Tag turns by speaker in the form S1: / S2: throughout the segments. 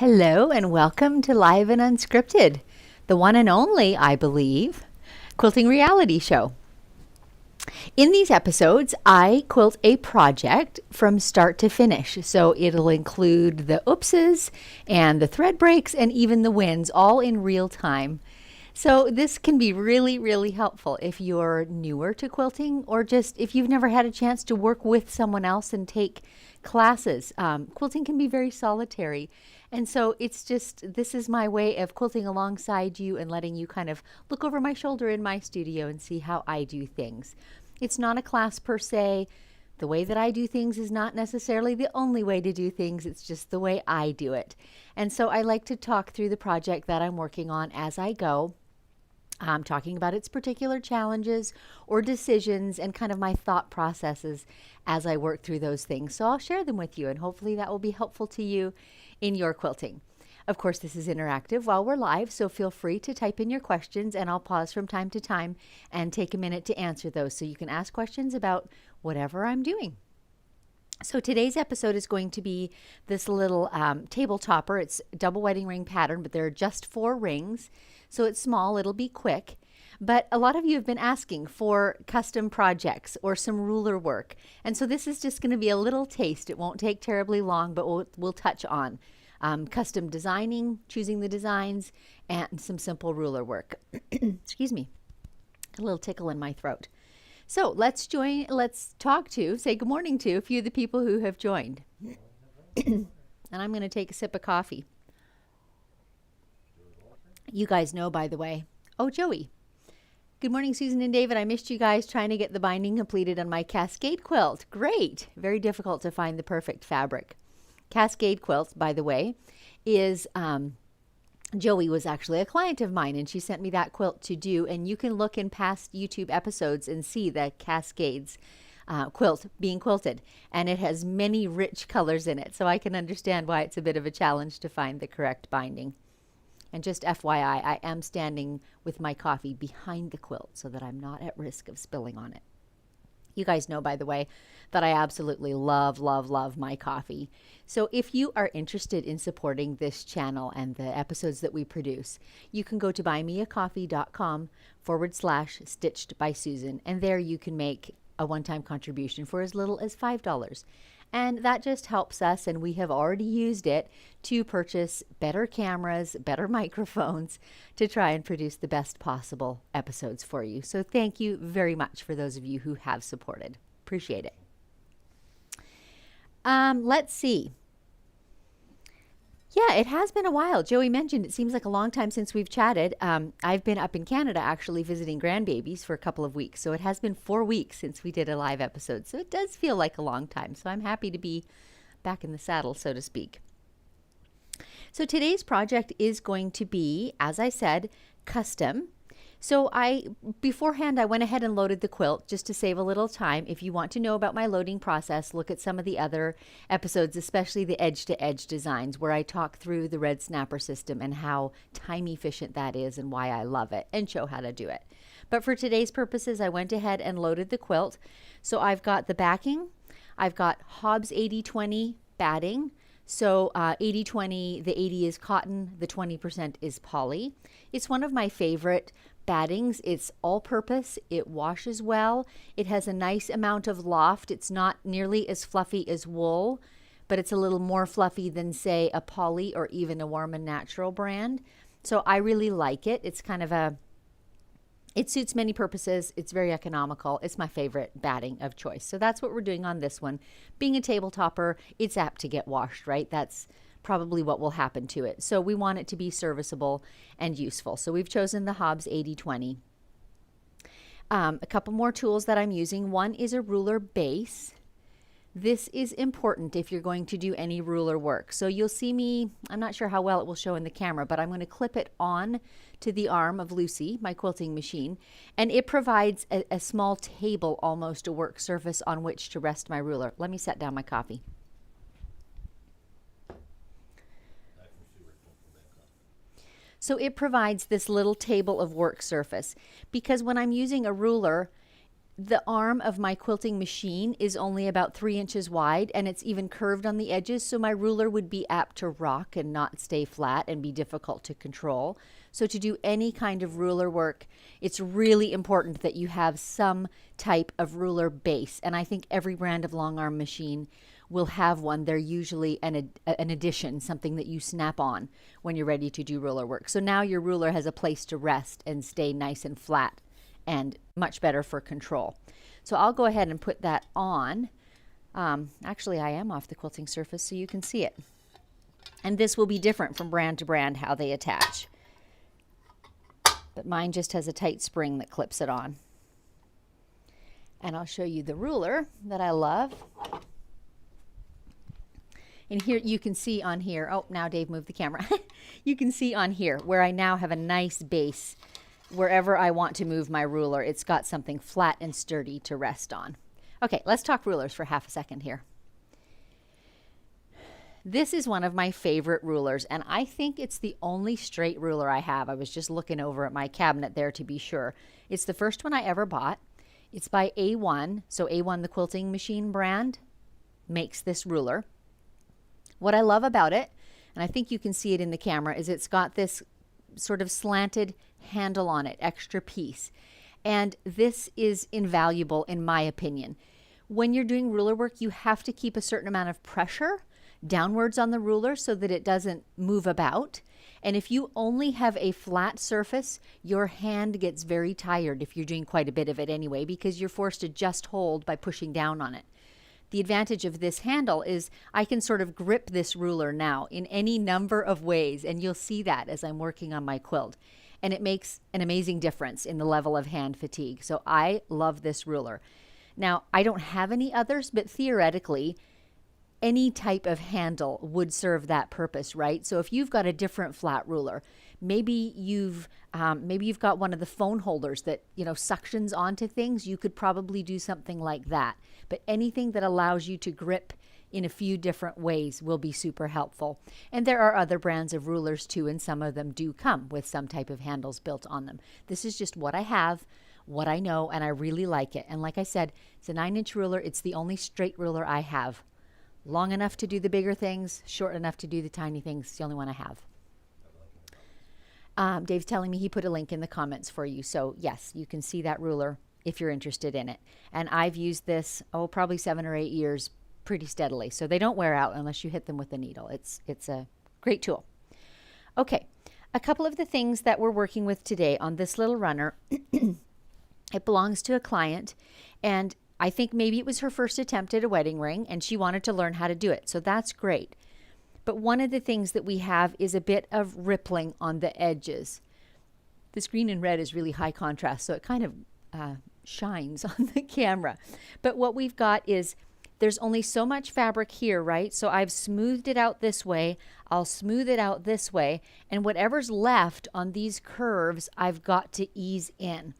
S1: Hello and welcome to Live and Unscripted, the one and only, I believe, Quilting Reality Show. In these episodes, I quilt a project from start to finish. So it'll include the oopses and the thread breaks and even the wins, all in real time. So this can be really, really helpful if you're newer to quilting or just if you've never had a chance to work with someone else and take classes. Quilting can be very solitary. And so this is my way of quilting alongside you and letting you kind of look over my shoulder in my studio and see how I do things. It's not a class per se. The way that I do things is not necessarily the only way to do things. It's just the way I do it. And so I like to talk through the project that I'm working on as I go. Talking about its particular challenges or decisions and kind of my thought processes as I work through those things. So I'll share them with you and hopefully that will be helpful to you in your quilting. Of course, this is interactive while we're live, so feel free to type in your questions and I'll pause from time to time and take a minute to answer those so you can ask questions about whatever I'm doing. So today's episode is going to be this little table topper. It's double wedding ring pattern, but there are just 4 rings. So it's small, it'll be quick. But a lot of you have been asking for custom projects or some ruler work. And so this is just going to be a little taste. It won't take terribly long, but we'll touch on custom designing, choosing the designs, and some simple ruler work. Excuse me, a little tickle in my throat. So let's say good morning to a few of the people who have joined. And I'm going to take a sip of coffee. You guys know, by the way. Oh, Joey. Good morning, Susan and David. I missed you guys trying to get the binding completed on my Cascade quilt. Great. Very difficult to find the perfect fabric. Cascade quilt, by the way, is Joey was actually a client of mine and she sent me that quilt to do, and you can look in past YouTube episodes and see the Cascades quilt being quilted, and it has many rich colors in it, so I can understand why it's a bit of a challenge to find the correct binding. And just FYI, I am standing with my coffee behind the quilt so that I'm not at risk of spilling on it. You guys know, by the way, that I absolutely love, love, love my coffee. So if you are interested in supporting this channel and the episodes that we produce, you can go to buymeacoffee.com/stitched by Susan, and there you can make a one-time contribution for as little as $5. And that just helps us, and we have already used it to purchase better cameras, better microphones, to try and produce the best possible episodes for you. So thank you very much for those of you who have supported. Appreciate it. Let's see. Yeah, it has been a while. Joey mentioned it seems like a long time since we've chatted. I've been up in Canada actually visiting grandbabies for a couple of weeks. So it has been 4 weeks since we did a live episode. So it does feel like a long time. So I'm happy to be back in the saddle, so to speak. So today's project is going to be, as I said, custom. So beforehand, I went ahead and loaded the quilt just to save a little time. If you want to know about my loading process, look at some of the other episodes, especially the edge-to-edge designs, where I talk through the red snapper system and how time efficient that is and why I love it, and show how to do it. But for today's purposes, I went ahead and loaded the quilt. So I've got the backing. I've got Hobbs 80/20 batting. So 80/20, the 80 is cotton, the 20% is poly. It's one of my favorite battings. It's all-purpose. It washes well. It has a nice amount of loft. It's not nearly as fluffy as wool, but it's a little more fluffy than, say, a poly or even a Warm and Natural brand. So I really like it. It's kind of it suits many purposes. It's very economical. It's my favorite batting of choice. So that's what we're doing on this one. Being a table topper, it's apt to get washed, right? That's probably what will happen to it. So we want it to be serviceable and useful. So we've chosen the Hobbs 80/20. A couple more tools that I'm using. One is a ruler base. This is important if you're going to do any ruler work. So you'll see me, I'm not sure how well it will show in the camera, but I'm going to clip it on to the arm of Lucy, my quilting machine, and it provides a small table, almost a work surface on which to rest my ruler. Let me set down my coffee. So it provides this little table of work surface, because when I'm using a ruler, The arm of my quilting machine is only about 3 inches wide, and it's even curved on the edges, so my ruler would be apt to rock and not stay flat and be difficult to control. So to do any kind of ruler work, it's really important that you have some type of ruler base, and I think every brand of long arm machine will have one. They're usually an addition, something that you snap on when you're ready to do ruler work. So now your ruler has a place to rest and stay nice and flat and much better for control. So I'll go ahead and put that on. Actually, I am off the quilting surface so you can see it. And this will be different from brand to brand how they attach. But mine just has a tight spring that clips it on. And I'll show you the ruler that I love. And here you can see on here, oh, now Dave moved the camera. You can see on here where I now have a nice base. Wherever I want to move my ruler, it's got something flat and sturdy to rest on. Okay, let's talk rulers for half a second here. This is one of my favorite rulers, and I think it's the only straight ruler I have. I was just looking over at my cabinet there to be sure. It's the first one I ever bought. It's by A1, so A1, the quilting machine brand, makes this ruler. What I love about it, and I think you can see it in the camera, is it's got this sort of slanted handle on it, extra piece. And this is invaluable in my opinion. When you're doing ruler work, you have to keep a certain amount of pressure downwards on the ruler so that it doesn't move about. And if you only have a flat surface, your hand gets very tired if you're doing quite a bit of it anyway, because you're forced to just hold by pushing down on it. The advantage of this handle is I can sort of grip this ruler now in any number of ways, and you'll see that as I'm working on my quilt. And it makes an amazing difference in the level of hand fatigue. So I love this ruler. Now, I don't have any others, but theoretically, any type of handle would serve that purpose, right? So if you've got a different flat ruler, maybe you've got one of the phone holders that, you know, suctions onto things, you could probably do something like that. But anything that allows you to grip in a few different ways will be super helpful. And there are other brands of rulers too, and some of them do come with some type of handles built on them. This is just what I have, what I know, and I really like it. And like I said, it's a 9-inch ruler. It's the only straight ruler I have. Long enough to do the bigger things, short enough to do the tiny things. It's the only one I have. Dave's telling me he put a link in the comments for you. So yes, you can see that ruler if you're interested in it. And I've used this, probably 7 or 8 years pretty steadily. So they don't wear out unless you hit them with a needle. It's a great tool. Okay, a couple of the things that we're working with today on this little runner, it belongs to a client, and I think maybe it was her first attempt at a wedding ring and she wanted to learn how to do it. So that's great. But one of the things that we have is a bit of rippling on the edges. This green and red is really high contrast, so it kind of shines on the camera. But what we've got is there's only so much fabric here, right? So I've smoothed it out this way. I'll smooth it out this way. And whatever's left on these curves, I've got to ease in.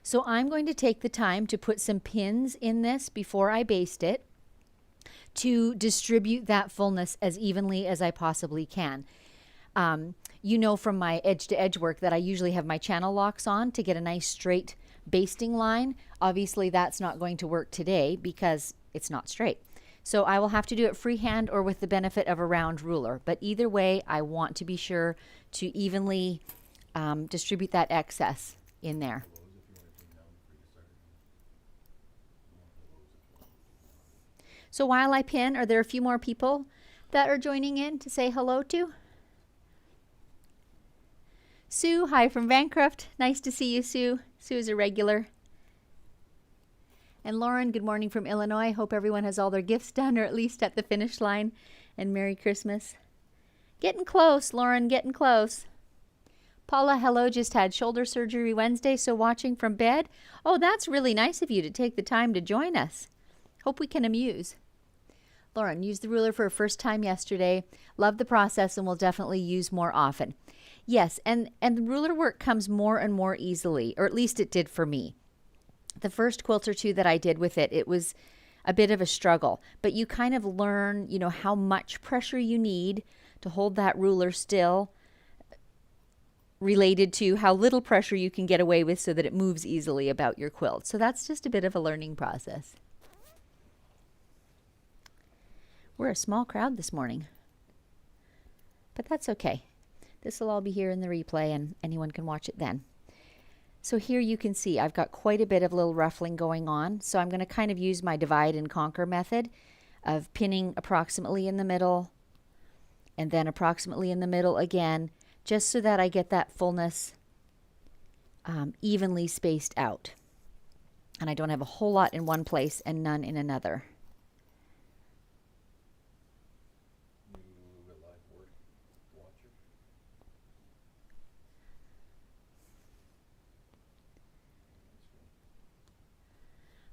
S1: So I'm going to take the time to put some pins in this before I baste it to distribute that fullness as evenly as I possibly can. You know from my edge-to-edge work that I usually have my channel locks on to get a nice straight basting line. Obviously that's not going to work today because it's not straight. So I will have to do it freehand or with the benefit of a round ruler. But either way, I want to be sure to evenly distribute that excess in there. So while I pin, are there a few more people that are joining in to say hello to? Sue, hi from Bancroft. Nice to see you, Sue. Sue is a regular. And Lauren, good morning from Illinois. Hope everyone has all their gifts done or at least at the finish line. And Merry Christmas. Getting close, Lauren, getting close. Paula, hello, just had shoulder surgery Wednesday, so watching from bed. Oh, that's really nice of you to take the time to join us. Hope we can amuse. Lauren, used the ruler for a first time yesterday. Love the process and will definitely use more often. Yes, and the ruler work comes more and more easily, or at least it did for me. The first quilt or two that I did with it, it was a bit of a struggle, but you kind of learn, you know, how much pressure you need to hold that ruler still related to how little pressure you can get away with so that it moves easily about your quilt. So that's just a bit of a learning process. We're a small crowd this morning, but that's okay. This will all be here in the replay and anyone can watch it then. So here you can see I've got quite a bit of little ruffling going on. So I'm going to kind of use my divide and conquer method of pinning approximately in the middle and then approximately in the middle again, just so that I get that fullness evenly spaced out. And I don't have a whole lot in one place and none in another.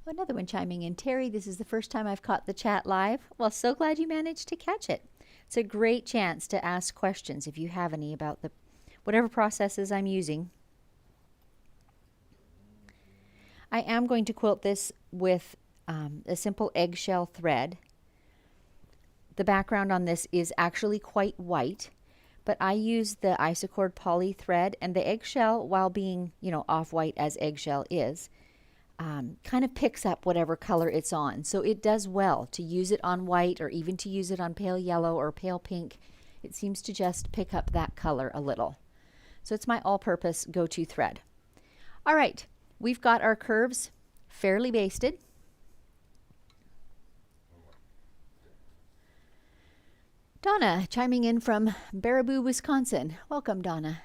S1: Another one chiming in. Terry, this is the first time I've caught the chat live. Well, so glad you managed to catch it. It's a great chance to ask questions if you have any about the whatever processes I'm using. I am going to quilt this with a simple eggshell thread. The background on this is actually quite white, but I use the Isocord poly thread, and the eggshell, while being, off-white as eggshell is, kind of picks up whatever color it's on. So it does well to use it on white or even to use it on pale yellow or pale pink. It seems to just pick up that color a little. So it's my all-purpose go-to thread. All right, we've got our curves fairly basted. Donna chiming in from Baraboo, Wisconsin. Welcome, Donna.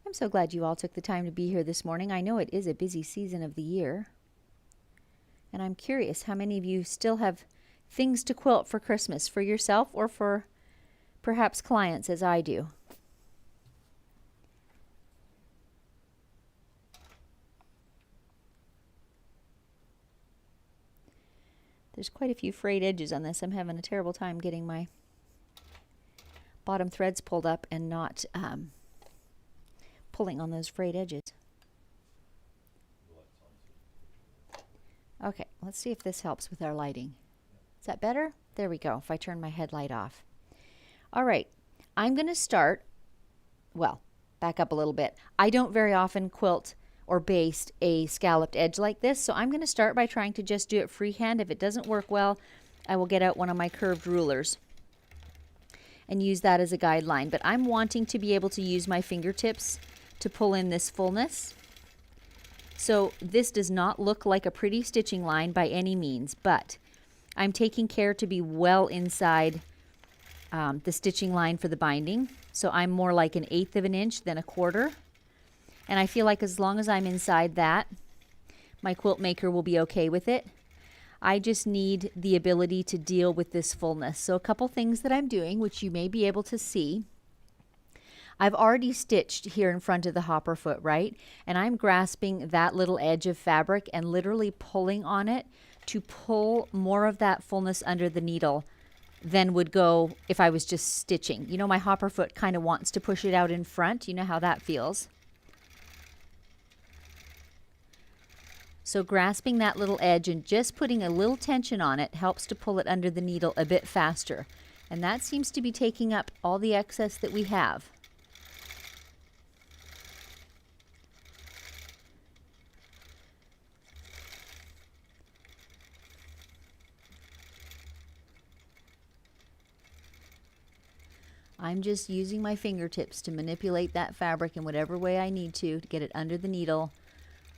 S1: I'm so glad you all took the time to be here this morning. I know it is a busy season of the year. And I'm curious how many of you still have things to quilt for Christmas, for yourself or for perhaps clients as I do. There's quite a few frayed edges on this. I'm having a terrible time getting my bottom threads pulled up and not pulling on those frayed edges. Okay, let's see if this helps with our lighting. Is that better? There we go, if I turn my headlight off. All right, I'm going to start, well, back up a little bit. I don't very often quilt or baste a scalloped edge like this, so I'm going to start by trying to just do it freehand. If it doesn't work well, I will get out one of my curved rulers and use that as a guideline. But I'm wanting to be able to use my fingertips to pull in this fullness. So this does not look like a pretty stitching line by any means, but I'm taking care to be well inside the stitching line for the binding. So I'm more like 1/8 of an inch than 1/4. And I feel like as long as I'm inside that, my quilt maker will be okay with it. I just need the ability to deal with this fullness. So a couple things that I'm doing, which you may be able to see. I've already stitched here in front of the hopper foot, right? And I'm grasping that little edge of fabric and literally pulling on it to pull more of that fullness under the needle than would go if I was just stitching. You know, my hopper foot kind of wants to push it out in front. You know how that feels. So grasping that little edge and just putting a little tension on it helps to pull it under the needle a bit faster. And that seems to be taking up all the excess that we have. I'm just using my fingertips to manipulate that fabric in whatever way I need to get it under the needle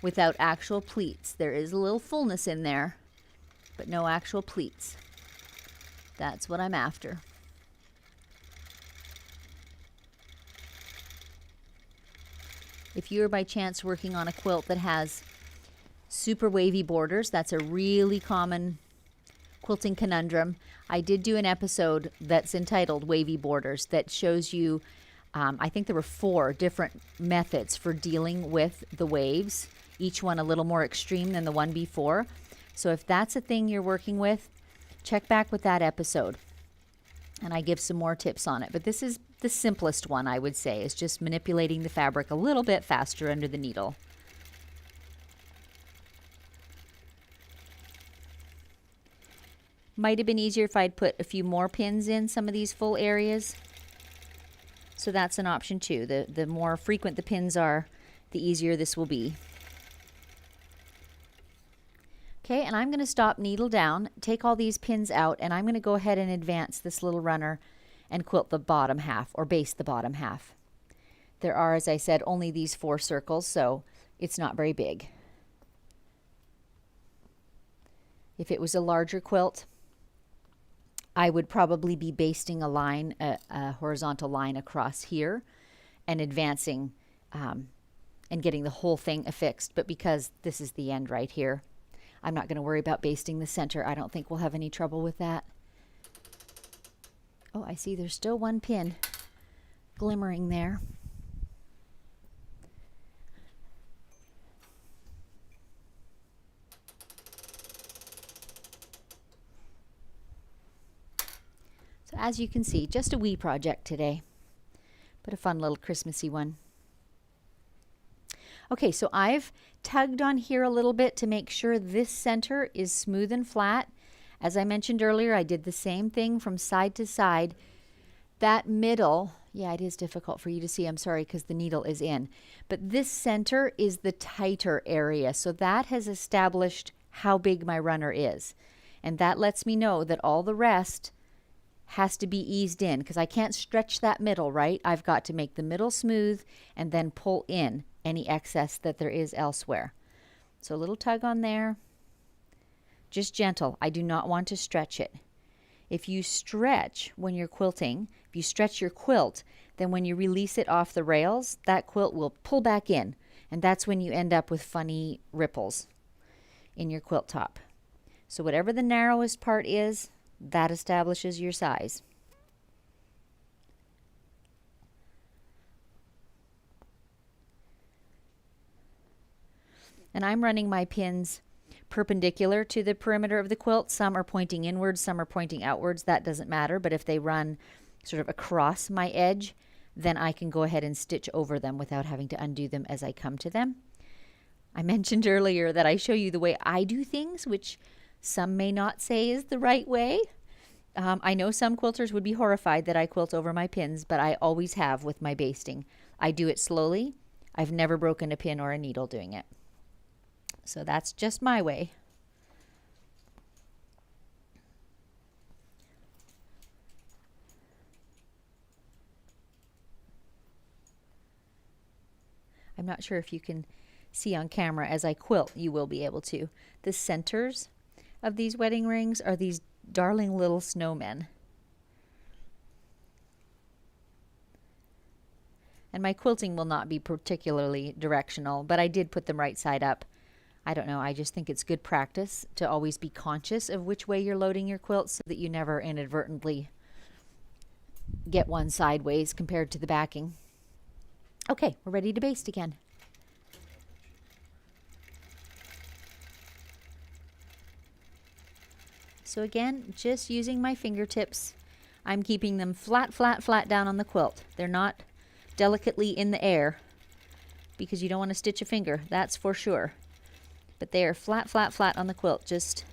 S1: without actual pleats. There is a little fullness in there, but no actual pleats. That's what I'm after. If you're by chance working on a quilt that has super wavy borders, that's a really common quilting conundrum. I did do an episode that's entitled Wavy Borders that shows you, I think there were 4 different methods for dealing with the waves, each one a little more extreme than the one before. So if that's a thing you're working with, check back with that episode and I give some more tips on it. But this is the simplest one, I would say, is just manipulating the fabric a little bit faster under the needle. Might have been easier if I'd put a few more pins in some of these full areas. So that's an option too. The more frequent the pins are, the easier this will be. Okay, and I'm going to stop needle down, take all these pins out, and I'm going to go ahead and advance this little runner and quilt the bottom half, or baste the bottom half. There are, as I said, only these 4 circles, so it's not very big. If it was a larger quilt, I would probably be basting a line, a horizontal line across here, and advancing and getting the whole thing affixed. But because this is the end right here, I'm not going to worry about basting the center. I don't think we'll have any trouble with that. Oh, I see there's still one pin glimmering there. So as you can see, just a wee project today, but a fun little Christmassy one. Okay, so I've tugged on here a little bit to make sure this center is smooth and flat. As I mentioned earlier, I did the same thing from side to side. That middle, yeah, it is difficult for you to see, I'm sorry, because the needle is in. But this center is the tighter area, so that has established how big my runner is. And that lets me know that all the rest has to be eased in, because I can't stretch that middle, right? I've got to make the middle smooth and then pull in any excess that there is elsewhere. So a little tug on there, just gentle. I do not want to stretch it. If you stretch when you're quilting, if you stretch your quilt, then when you release it off the rails, that quilt will pull back in, and that's when you end up with funny ripples in your quilt top. So whatever the narrowest part is, that establishes your size. And I'm running my pins perpendicular to the perimeter of the quilt. Some are pointing inwards, some are pointing outwards. That doesn't matter, but if they run sort of across my edge, then I can go ahead and stitch over them without having to undo them as I come to them. I mentioned earlier that I show you the way I do things, which some may not say is the right way. I know some quilters would be horrified that I quilt over my pins, but I always have with my basting. I do it slowly. I've never broken a pin or a needle doing it. So that's just my way. I'm not sure if you can see on camera as I quilt. You will be able to. The centers of these wedding rings are these darling little snowmen. And my quilting will not be particularly directional, but I did put them right side up. I don't know, I just think it's good practice to always be conscious of which way you're loading your quilt so that you never inadvertently get one sideways compared to the backing. Okay, we're ready to baste again. So again, just using my fingertips, I'm keeping them flat, flat, flat down on the quilt. They're not delicately in the air because you don't want to stitch a finger, that's for sure. But they are flat, flat, flat on the quilt, just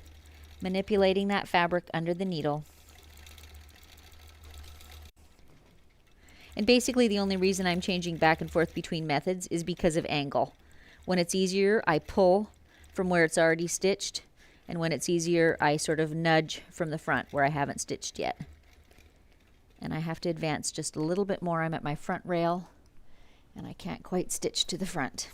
S1: manipulating that fabric under the needle. And basically the only reason I'm changing back and forth between methods is because of angle. When it's easier, I pull from where it's already stitched, and when it's easier, I sort of nudge from the front where I haven't stitched yet. And I have to advance just a little bit more. I'm at my front rail, and I can't quite stitch to the front.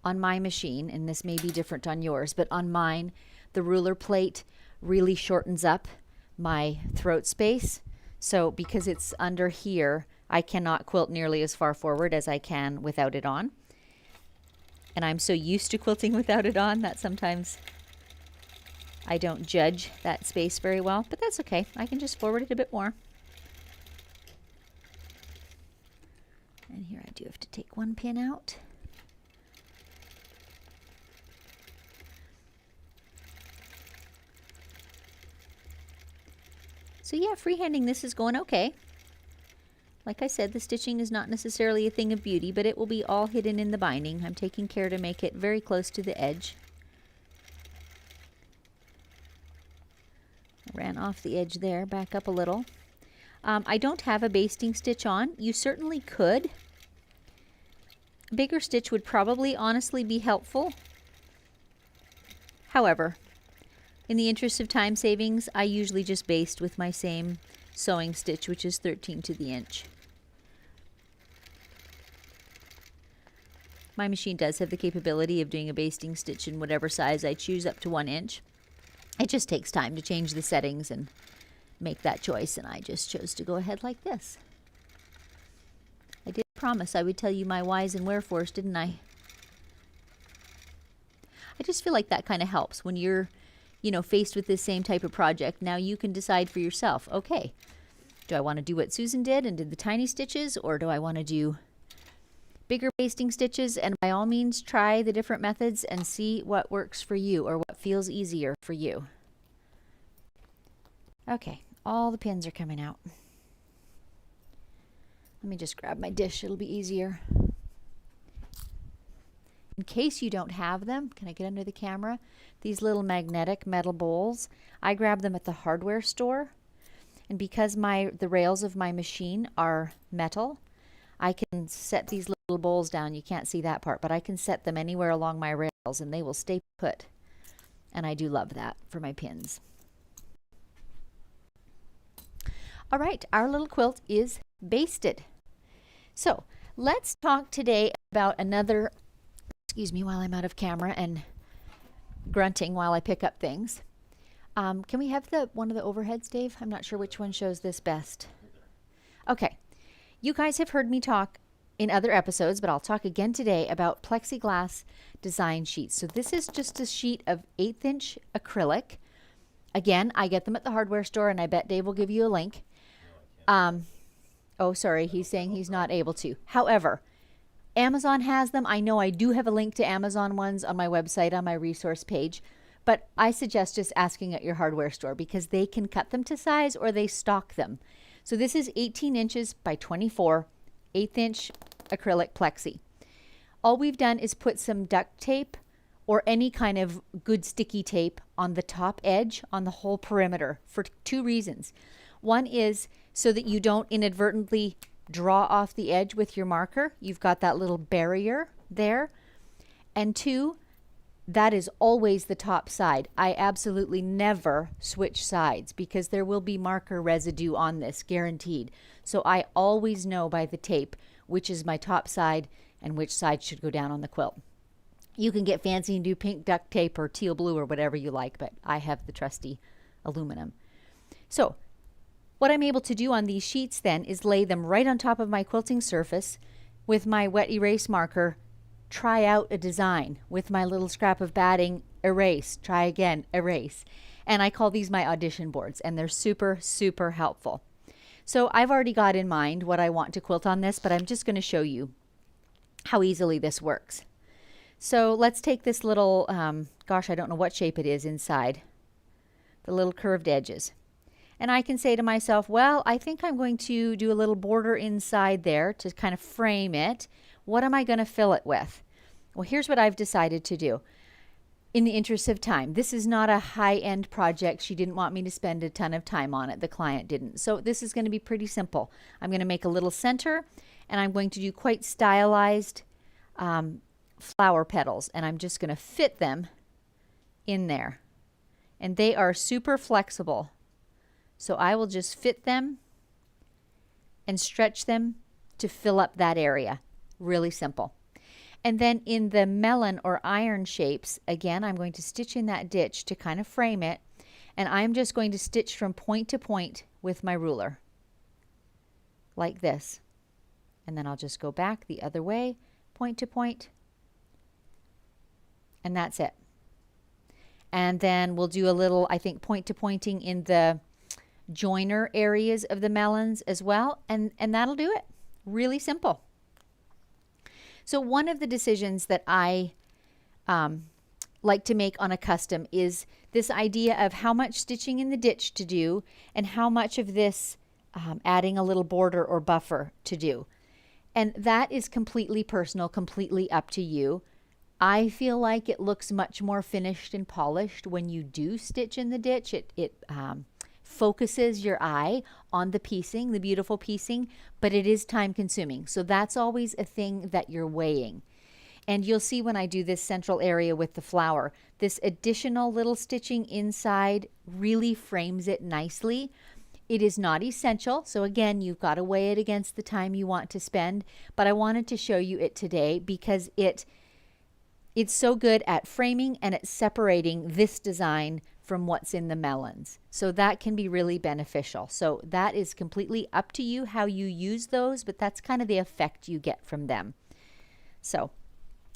S1: On my machine, and this may be different on yours, but on mine, the ruler plate really shortens up my throat space. So because it's under here, I cannot quilt nearly as far forward as I can without it on. And I'm so used to quilting without it on that sometimes I don't judge that space very well, but that's okay. I can just forward it a bit more. And here I do have to take one pin out. So yeah, freehanding this is going okay. Like I said, the stitching is not necessarily a thing of beauty, but it will be all hidden in the binding. I'm taking care to make it very close to the edge. Ran off the edge there, back up a little. I don't have a basting stitch on. You certainly could. A bigger stitch would probably honestly be helpful. However, in the interest of time savings, I usually just baste with my same sewing stitch, which is 13 to the inch. My machine does have the capability of doing a basting stitch in whatever size I choose, up to 1 inch. It just takes time to change the settings and make that choice, and I just chose to go ahead like this. I did promise I would tell you my whys and wherefores, didn't I? I just feel like that kind of helps when you're, you know, faced with this same type of project. Now you can decide for yourself, okay, do I want to do what Susan did and did the tiny stitches, or do I want to do bigger basting stitches? And by all means, try the different methods and see what works for you or what feels easier for you. Okay, all the pins are coming out. Let me just grab my dish, it'll be easier. In case you don't have them, can I get under the camera? These little magnetic metal bowls, I grabbed them at the hardware store. And because the rails of my machine are metal, I can set these little bowls down. You can't see that part, but I can set them anywhere along my rails and they will stay put. And I do love that for my pins. All right, our little quilt is basted. So let's talk today about another, excuse me while I'm out of camera and grunting while I pick up things. Can we have one of the overheads, Dave? I'm not sure which one shows this best. Okay, you guys have heard me talk in other episodes, but I'll talk again today about plexiglass design sheets. So this is just a sheet of 1/8 inch acrylic. Again, I get them at the hardware store, and I bet Dave will give you a link. Oh, sorry, he's saying he's not able to. However, Amazon has them. I know I do have a link to Amazon ones on my website, on my resource page, but I suggest just asking at your hardware store because they can cut them to size or they stock them. So this is 18 inches by 24, 1/8 inch acrylic plexi. All we've done is put some duct tape or any kind of good sticky tape on the top edge on the whole perimeter for 2 reasons. One is so that you don't inadvertently draw off the edge with your marker. You've got that little barrier there. And 2, that is always the top side. I absolutely never switch sides because there will be marker residue on this, guaranteed. So I always know by the tape which is my top side and which side should go down on the quilt. You can get fancy and do pink duct tape or teal blue or whatever you like, but I have the trusty aluminum. So what I'm able to do on these sheets then is lay them right on top of my quilting surface with my wet erase marker, try out a design with my little scrap of batting, erase, try again, erase. And I call these my audition boards, and they're super, super helpful. So I've already got in mind what I want to quilt on this, but I'm just going to show you how easily this works. So let's take this little, gosh, I don't know what shape it is inside, the little curved edges. And I can say to myself, well, I think I'm going to do a little border inside there to kind of frame it. What am I going to fill it with? Well, here's what I've decided to do. In the interest of time, this is not a high-end project. She didn't want me to spend a ton of time on it. The client didn't. So this is going to be pretty simple. I'm going to make a little center, and I'm going to do quite stylized flower petals, and I'm just going to fit them in there. And they are super flexible. So I will just fit them and stretch them to fill up that area. Really simple. And then in the melon or iron shapes, again, I'm going to stitch in that ditch to kind of frame it. And I'm just going to stitch from point to point with my ruler. Like this. And then I'll just go back the other way, point to point. And that's it. And then we'll do a little, I think, point to pointing in the joiner areas of the melons as well, and that'll do it. Really simple. So one of the decisions that I like to make on a custom is this idea of how much stitching in the ditch to do and how much of this adding a little border or buffer to do. And that is completely personal, completely up to you. I feel like it looks much more finished and polished when you do stitch in the ditch. focuses your eye on the piecing, the beautiful piecing, but it is time consuming. So that's always a thing that you're weighing. And you'll see when I do this central area with the flower, this additional little stitching inside really frames it nicely. It is not essential. So again, you've got to weigh it against the time you want to spend, but I wanted to show you it today because it's so good at framing and at separating this design from what's in the melons. So that can be really beneficial. So that is completely up to you how you use those, but that's kind of the effect you get from them. So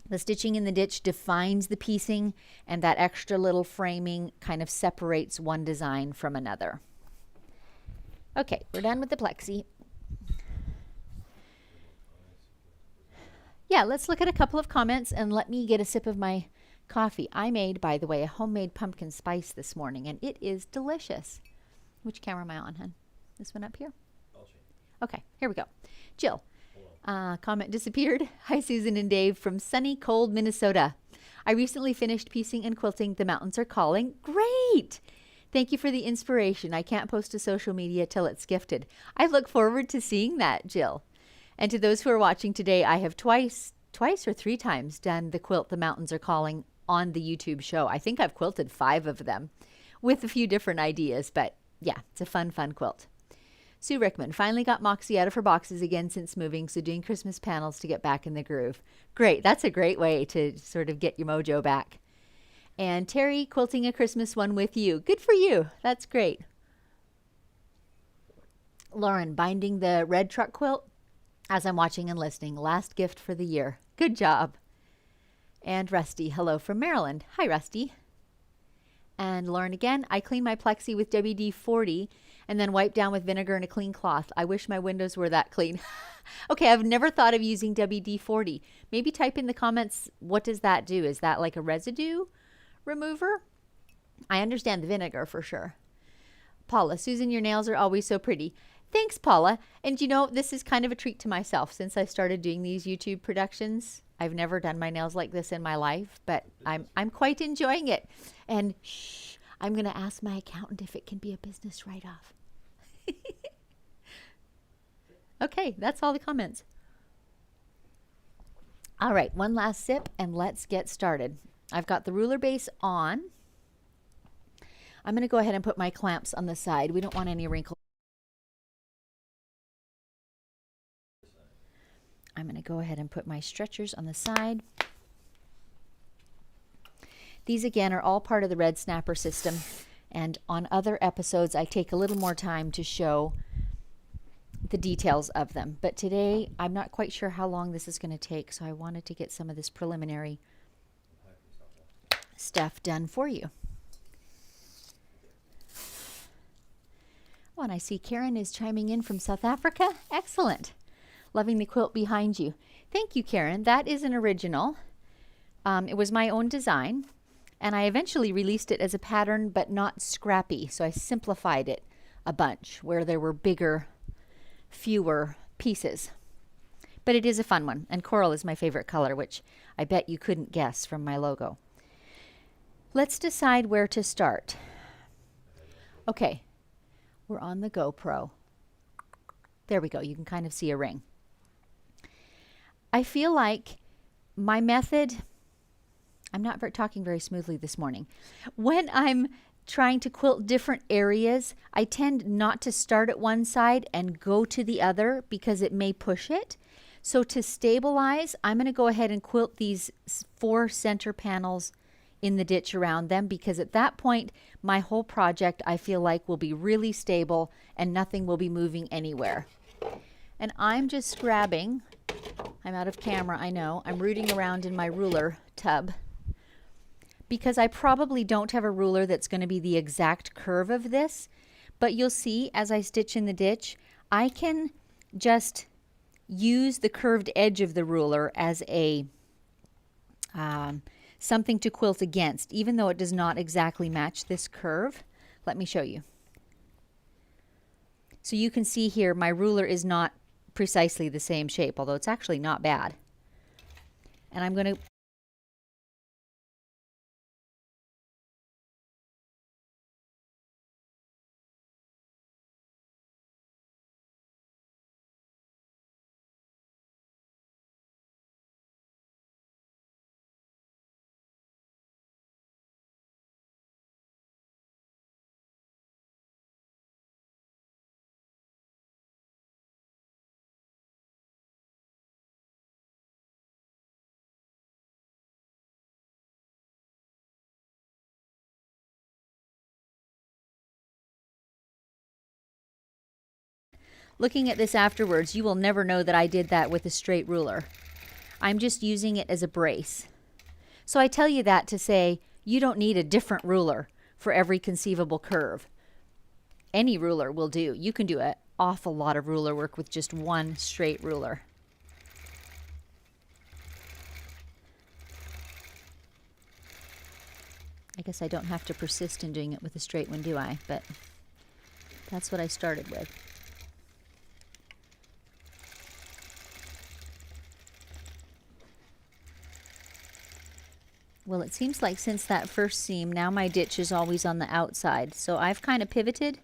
S1: the stitching in the ditch defines the piecing, and that extra little framing kind of separates one design from another. Okay, we're done with the plexi. Yeah, let's look at a couple of comments and let me get a sip of my coffee. I made, by the way, a homemade pumpkin spice this morning, and it is delicious. Which camera am I on, hon? This one up here? Okay, here we go. Jill. Comment disappeared. Hi, Susan and Dave from sunny, cold Minnesota. I recently finished piecing and quilting The Mountains Are Calling. Great! Thank you for the inspiration. I can't post to social media till it's gifted. I look forward to seeing that, Jill. And to those who are watching today, I have twice or three times done the quilt The Mountains Are Calling on the YouTube show. I think I've quilted 5 of them with a few different ideas, but yeah, it's a fun quilt. Sue Rickman finally got Moxie out of her boxes again since moving, so doing Christmas panels to get back in the groove. Great. That's a great way to sort of get your mojo back. And Terry, quilting a Christmas one with you. Good for you. That's great. Lauren, binding the red truck quilt as I'm watching and listening. Last gift for the year. Good job. And Rusty, hello from Maryland. Hi, Rusty. And Lauren again, I clean my plexi with WD-40 and then wipe down with vinegar and a clean cloth. I wish my windows were that clean. Okay, I've never thought of using WD-40. Maybe type in the comments, what does that do? Is that like a residue remover? I understand the vinegar for sure. Paula, Susan, your nails are always so pretty. Thanks, Paula. And you know, this is kind of a treat to myself since I started doing these YouTube productions. I've never done my nails like this in my life, but I'm quite enjoying it. And shh, I'm going to ask my accountant if it can be a business write-off. Okay, that's all the comments. All right, one last sip and let's get started. I've got the ruler base on. I'm going to go ahead and put my clamps on the side. We don't want any wrinkles. I'm going to go ahead and put my stretchers on the side. These again are all part of the red snapper system, and on other episodes I take a little more time to show the details of them. But today I'm not quite sure how long this is going to take, so I wanted to get some of this preliminary stuff done for you. Oh, and I see Karen is chiming in from South Africa. Excellent. Loving the quilt behind you. Thank you, Karen. That is an original. It was my own design, and I eventually released it as a pattern, but not scrappy. So I simplified it a bunch where there were bigger, fewer pieces. But it is a fun one, and coral is my favorite color, which I bet you couldn't guess from my logo. Let's decide where to start. Okay, we're on the GoPro. There we go. You can kind of see a ring. I feel like my method, I'm not talking very smoothly this morning. When I'm trying to quilt different areas, I tend not to start at one side and go to the other because it may push it. So to stabilize, I'm going to go ahead and quilt these 4 center panels in the ditch around them, because at that point, my whole project, I feel like, will be really stable and nothing will be moving anywhere. And I'm just grabbing, I'm out of camera, I know, I'm rooting around in my ruler tub because I probably don't have a ruler that's going to be the exact curve of this, but you'll see as I stitch in the ditch, I can just use the curved edge of the ruler as a something to quilt against, even though it does not exactly match this curve. Let me show you. So you can see here my ruler is not precisely the same shape, although it's actually not bad. And I'm going to looking at this afterwards, you will never know that I did that with a straight ruler. I'm just using it as a brace. So I tell you that to say you don't need a different ruler for every conceivable curve. Any ruler will do. You can do an awful lot of ruler work with just one straight ruler. I guess I don't have to persist in doing it with a straight one, do I? But that's what I started with. Well, it seems like since that first seam, now my ditch is always on the outside. So I've kind of pivoted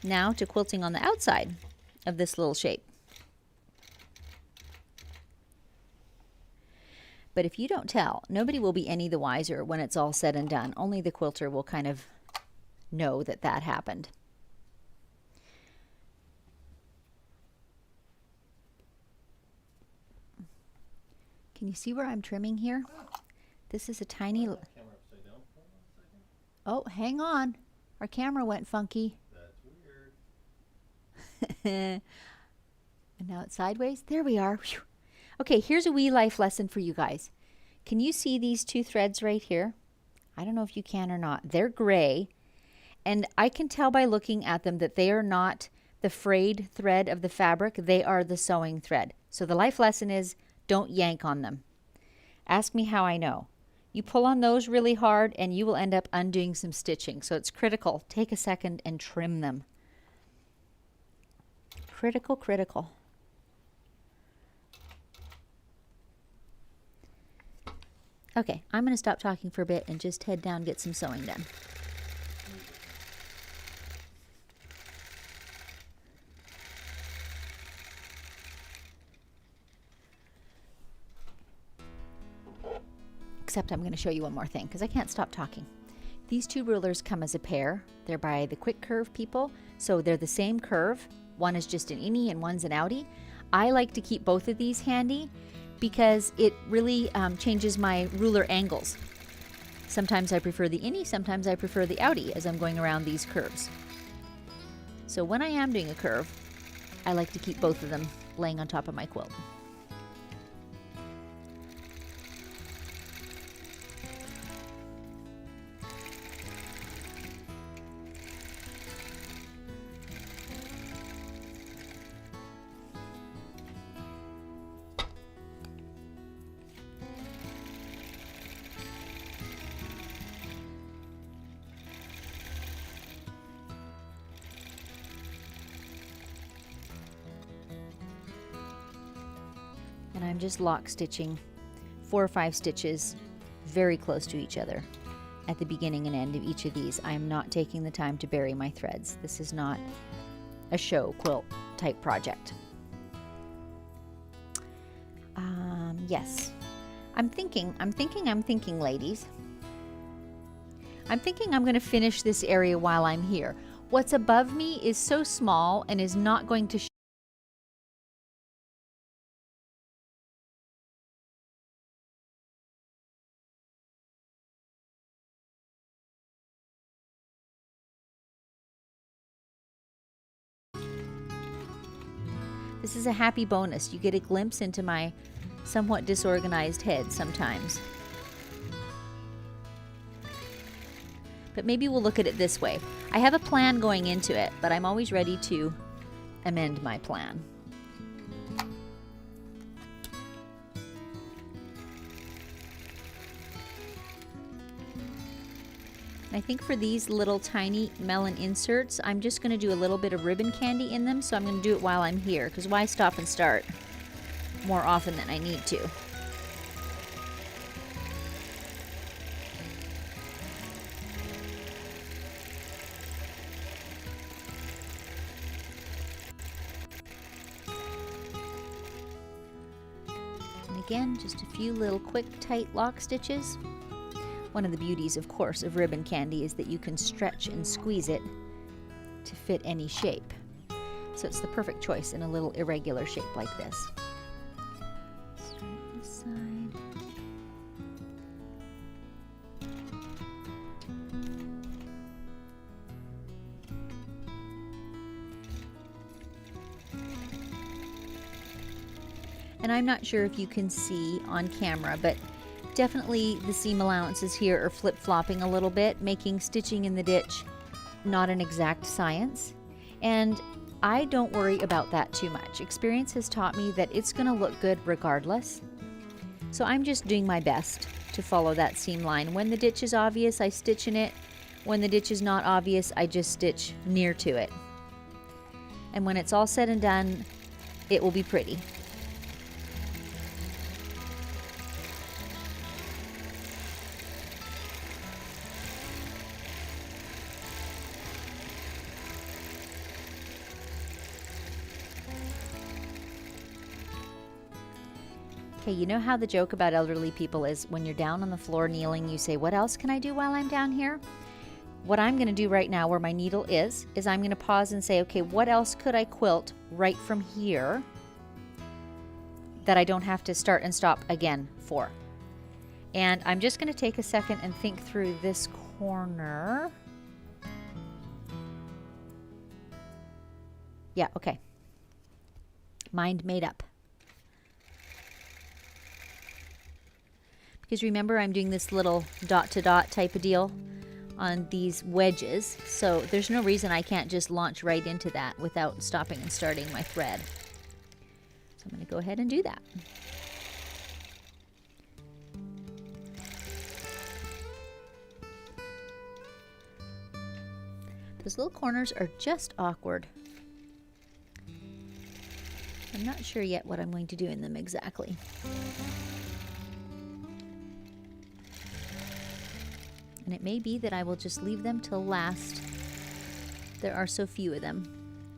S1: now to quilting on the outside of this little shape. But if you don't tell, nobody will be any the wiser when it's all said and done. Only the quilter will kind of know that that happened. Can you see where I'm trimming here? This is a tiny... Oh, hang on. Our camera went funky. That's weird. And now it's sideways. There we are. Whew. Okay, here's a wee life lesson for you guys. Can you see these two threads right here? I don't know if you can or not. They're gray, and I can tell by looking at them that they are not the frayed thread of the fabric. They are the sewing thread. So the life lesson is don't yank on them. Ask me how I know. You pull on those really hard and you will end up undoing some stitching. So it's critical. Take a second and trim them. Critical, critical. Okay, I'm going to stop talking for a bit and just head down and get some sewing done. Except I'm going to show you one more thing because I can't stop talking. These two rulers come as a pair. They're by the Quick Curve people, so they're the same curve. One is just an innie and one's an outie. I like to keep both of these handy because it really changes my ruler angles. Sometimes I prefer the innie, sometimes I prefer the outie as I'm going around these curves. So when I am doing a curve, I like to keep both of them laying on top of my quilt. And I'm just lock stitching 4 or 5 stitches very close to each other at the beginning and end of each of these. I am not taking the time to bury my threads. This is not a show quilt type project. Yes, I'm thinking, ladies. I'm thinking I'm going to finish this area while I'm here. What's above me is so small and is not going to This is a happy bonus. You get a glimpse into my somewhat disorganized head sometimes. But maybe we'll look at it this way. I have a plan going into it, but I'm always ready to amend my plan. I think for these little tiny melon inserts, I'm just going to do a little bit of ribbon candy in them, so I'm going to do it while I'm here, because why stop and start more often than I need to? And again, just a few little quick, tight lock stitches. One of the beauties, of course, of ribbon candy is that you can stretch and squeeze it to fit any shape. So it's the perfect choice in a little irregular shape like this. Start this side. And I'm not sure if you can see on camera, but definitely the seam allowances here are flip-flopping a little bit, making stitching in the ditch not an exact science. And I don't worry about that too much. Experience has taught me that it's going to look good regardless. So I'm just doing my best to follow that seam line. When the ditch is obvious, I stitch in it. When the ditch is not obvious, I just stitch near to it. And when it's all said and done, it will be pretty. Okay, you know how the joke about elderly people is when you're down on the floor kneeling, you say, what else can I do while I'm down here? What I'm going to do right now where my needle is I'm going to pause and say, okay, what else could I quilt right from here that I don't have to start and stop again for? And I'm just going to take a second and think through this corner. Yeah, okay. Mind made up. Because remember, I'm doing this little dot to dot type of deal on these wedges, so there's no reason I can't just launch right into that without stopping and starting my thread. So I'm going to go ahead and do that. Those little corners are just awkward. I'm not sure yet what I'm going to do in them exactly. And it may be that I will just leave them till last. There are so few of them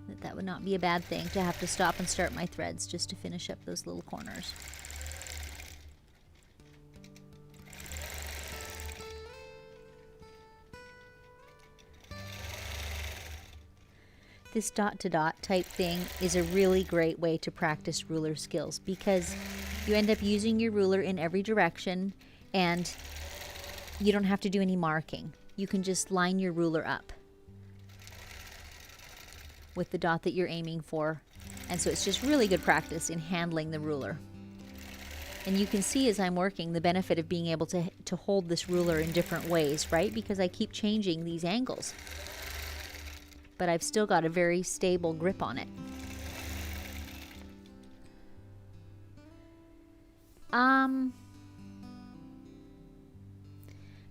S1: that that would not be a bad thing to have to stop and start my threads just to finish up those little corners. This dot to dot type thing is a really great way to practice ruler skills because you end up using your ruler in every direction and you don't have to do any marking. You can just line your ruler up with the dot that you're aiming for. And so it's just really good practice in handling the ruler. And you can see as I'm working the benefit of being able to hold this ruler in different ways, right? Because I keep changing these angles. But I've still got a very stable grip on it.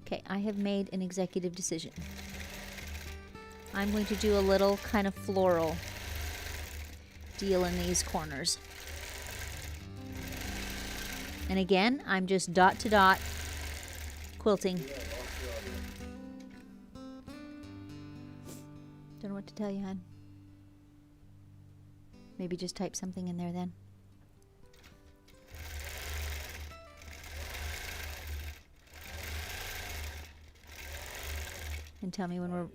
S1: Okay, I have made an executive decision. I'm going to do a little kind of floral deal in these corners. And again, I'm just dot to dot quilting. Don't know what to tell you, hon. Maybe just type something in there then. And tell me when we're...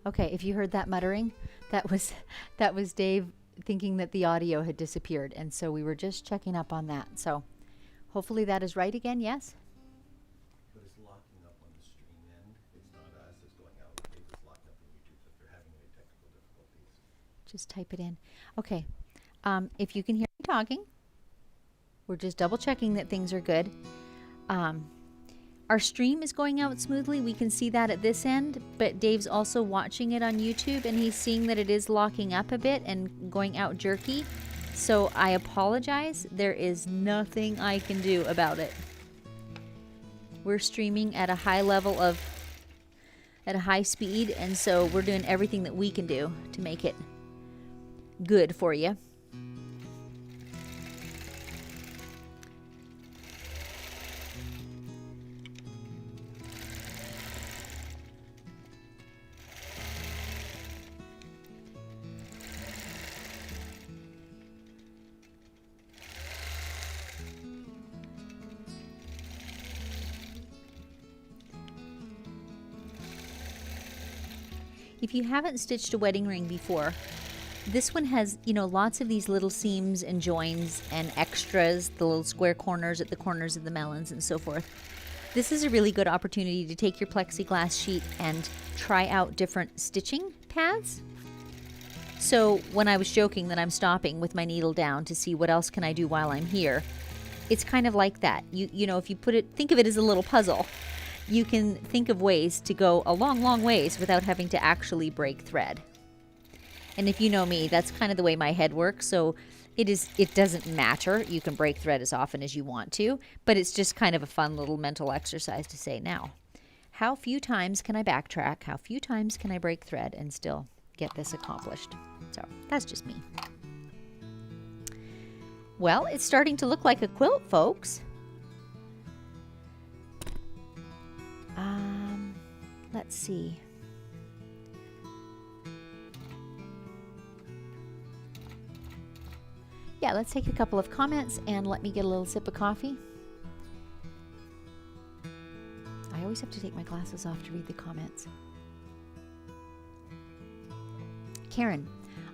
S1: Okay, if you heard that muttering, that was Dave thinking that the audio had disappeared, and so we were just checking up on that. So hopefully that is right again, yes?
S2: But it's locking up on the stream end. It's not us, it's going out. It's locking up in YouTube if they're having any technical difficulties.
S1: Just type it in. Okay, if you can hear me talking, we're just double checking that things are good. Our stream is going out smoothly. We can see that at this end, but Dave's also watching it on YouTube and he's seeing that it is locking up a bit and going out jerky. So I apologize. There is nothing I can do about it. We're streaming at a high level at a high speed, and so we're doing everything that we can do to make it good for you. If you haven't stitched a wedding ring before, this one has, lots of these little seams and joins and extras, the little square corners at the corners of the melons and so forth. This is a really good opportunity to take your plexiglass sheet and try out different stitching paths. So when I was joking that I'm stopping with my needle down to see what else can I do while I'm here, it's kind of like that. You know, if you think of it as a little puzzle, you can think of ways to go a long, long ways without having to actually break thread. And if you know me, that's kind of the way my head works. So it doesn't matter. You can break thread as often as you want to, but it's just kind of a fun little mental exercise to say, now, how few times can I backtrack? How few times can I break thread and still get this accomplished? So that's just me. Well, it's starting to look like a quilt, folks. Let's see. Yeah, let's take a couple of comments and let me get a little sip of coffee. I always have to take my glasses off to read the comments. Karen,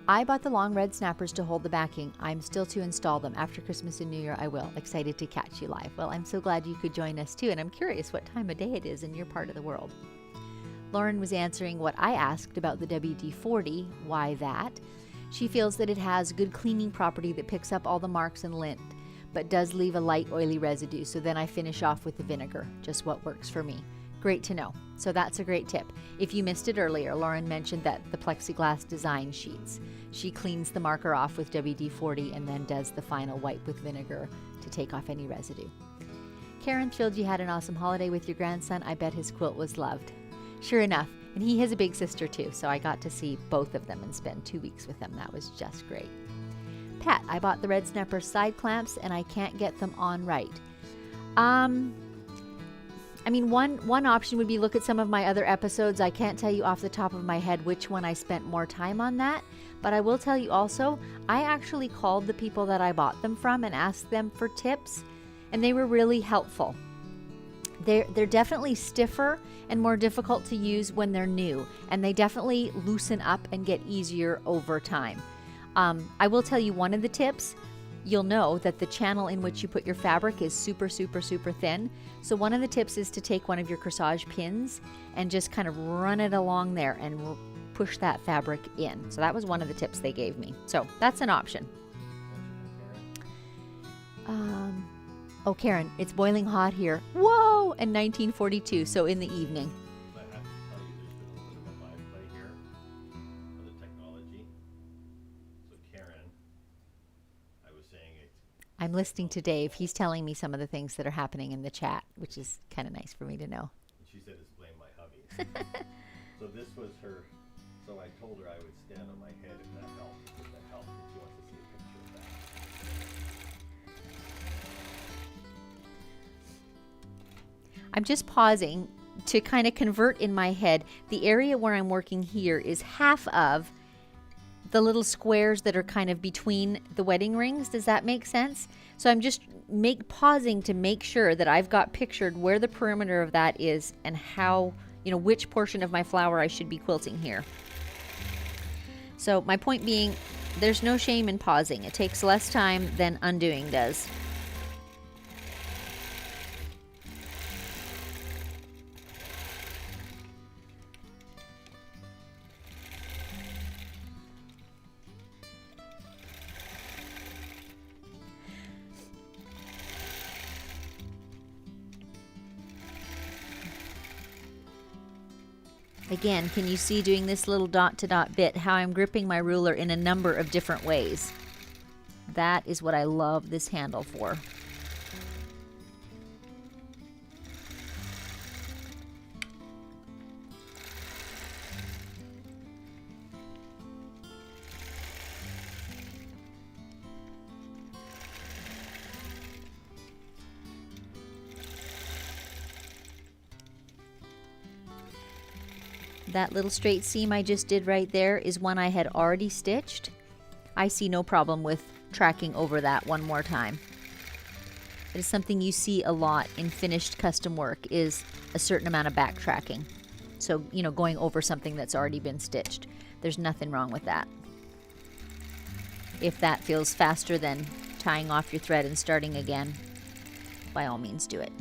S1: I bought the long red snappers to hold the backing. I'm still to install them. After Christmas and New Year, I will. Excited to catch you live. Well, I'm so glad you could join us too, and I'm curious what time of day it is in your part of the world. Lauren was answering what I asked about the WD-40. Why that? She feels that it has good cleaning property that picks up all the marks and lint, but does leave a light oily residue. So then I finish off with the vinegar. Just what works for me. Great to know. So that's a great tip. If you missed it earlier, Lauren mentioned that the plexiglass design sheets. She cleans the marker off with WD-40 and then does the final wipe with vinegar to take off any residue. Karen, thrilled you had an awesome holiday with your grandson. I bet his quilt was loved. Sure enough. And he has a big sister too, so I got to see both of them and spend 2 weeks with them. That was just great. Pat, I bought the red snapper side clamps and I can't get them on right. I mean, one option would be look at some of my other episodes. I can't tell you off the top of my head which one I spent more time on that, but I will tell you also, I actually called the people that I bought them from and asked them for tips, and they were really helpful. They're definitely stiffer and more difficult to use when they're new, and they definitely loosen up and get easier over time. I will tell you one of the tips. You'll know that the channel in which you put your fabric is super, super, super thin. So one of the tips is to take one of your corsage pins and just kind of run it along there and push that fabric in. So that was one of the tips they gave me. So that's an option. Oh, Karen, it's boiling hot here. Whoa! In 1942, so in the evening.
S2: I have to tell you, there's been a little bit of a live play here for the technology. So Karen, I was saying it.
S1: I'm listening to Dave. He's telling me some of the things that are happening in the chat, which is kind of nice for me to know.
S2: And she said it's blame my hubby. So this was her. So I told her I would stand on my head if that helped. If that helped, if she wants to see a picture of that.
S1: I'm just pausing to kind of convert in my head. The area where I'm working here is half of the little squares that are kind of between the wedding rings. Does that make sense? So I'm just pausing to make sure that I've got pictured where the perimeter of that is and how, which portion of my flower I should be quilting here. So my point being, there's no shame in pausing. It takes less time than undoing does. Again, can you see doing this little dot to dot bit how I'm gripping my ruler in a number of different ways? That is what I love this handle for. That little straight seam I just did right there is one I had already stitched. I see no problem with tracking over that one more time. It is something you see a lot in finished custom work, is a certain amount of backtracking. So, going over something that's already been stitched. There's nothing wrong with that. If that feels faster than tying off your thread and starting again, by all means do it.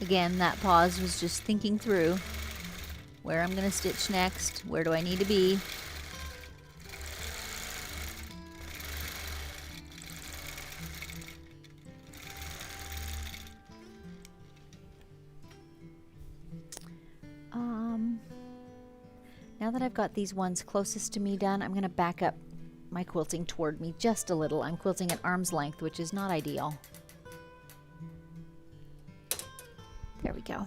S1: Again, that pause was just thinking through where I'm going to stitch next, where do I need to be. Now that I've got these ones closest to me done, I'm going to back up my quilting toward me just a little. I'm quilting at arm's length, which is not ideal. There we go.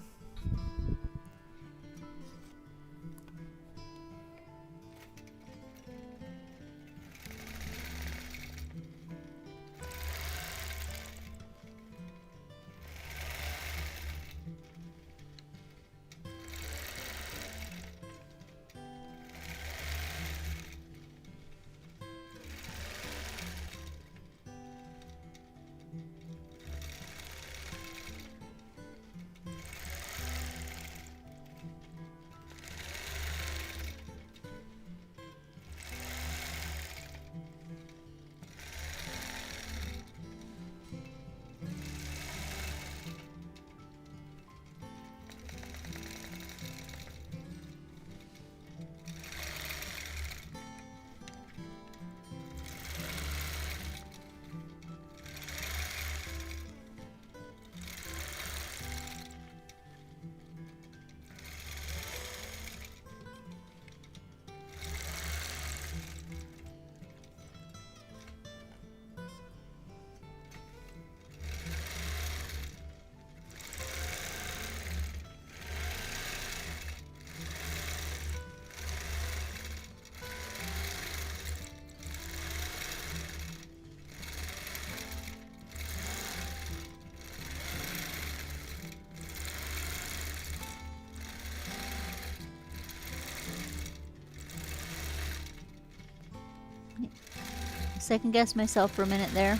S1: Second guess myself for a minute there.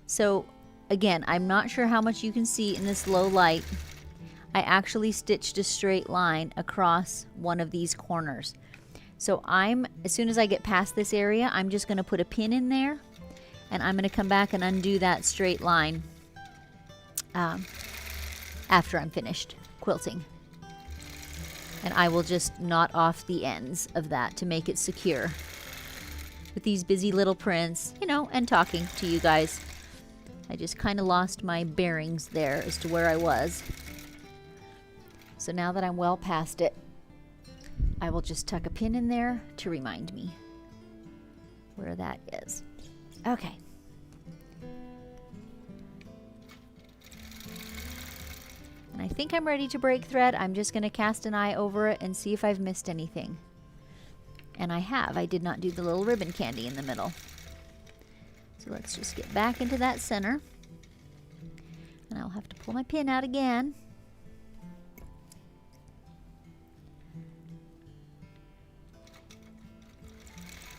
S1: So again, I'm not sure how much you can see in this low light. I actually stitched a straight line across one of these corners. So as soon as I get past this area, I'm just going to put a pin in there, and I'm going to come back and undo that straight line after I'm finished quilting. And I will just knot off the ends of that to make it secure. With these busy little prints, you know, and talking to you guys, I just kind of lost my bearings there as to where I was. So now that I'm well past it, I will just tuck a pin in there to remind me where that is. Okay. And I think I'm ready to break thread. I'm just going to cast an eye over it and see if I've missed anything. And I have. I did not do the little ribbon candy in the middle. So let's just get back into that center. And I'll have to pull my pin out again.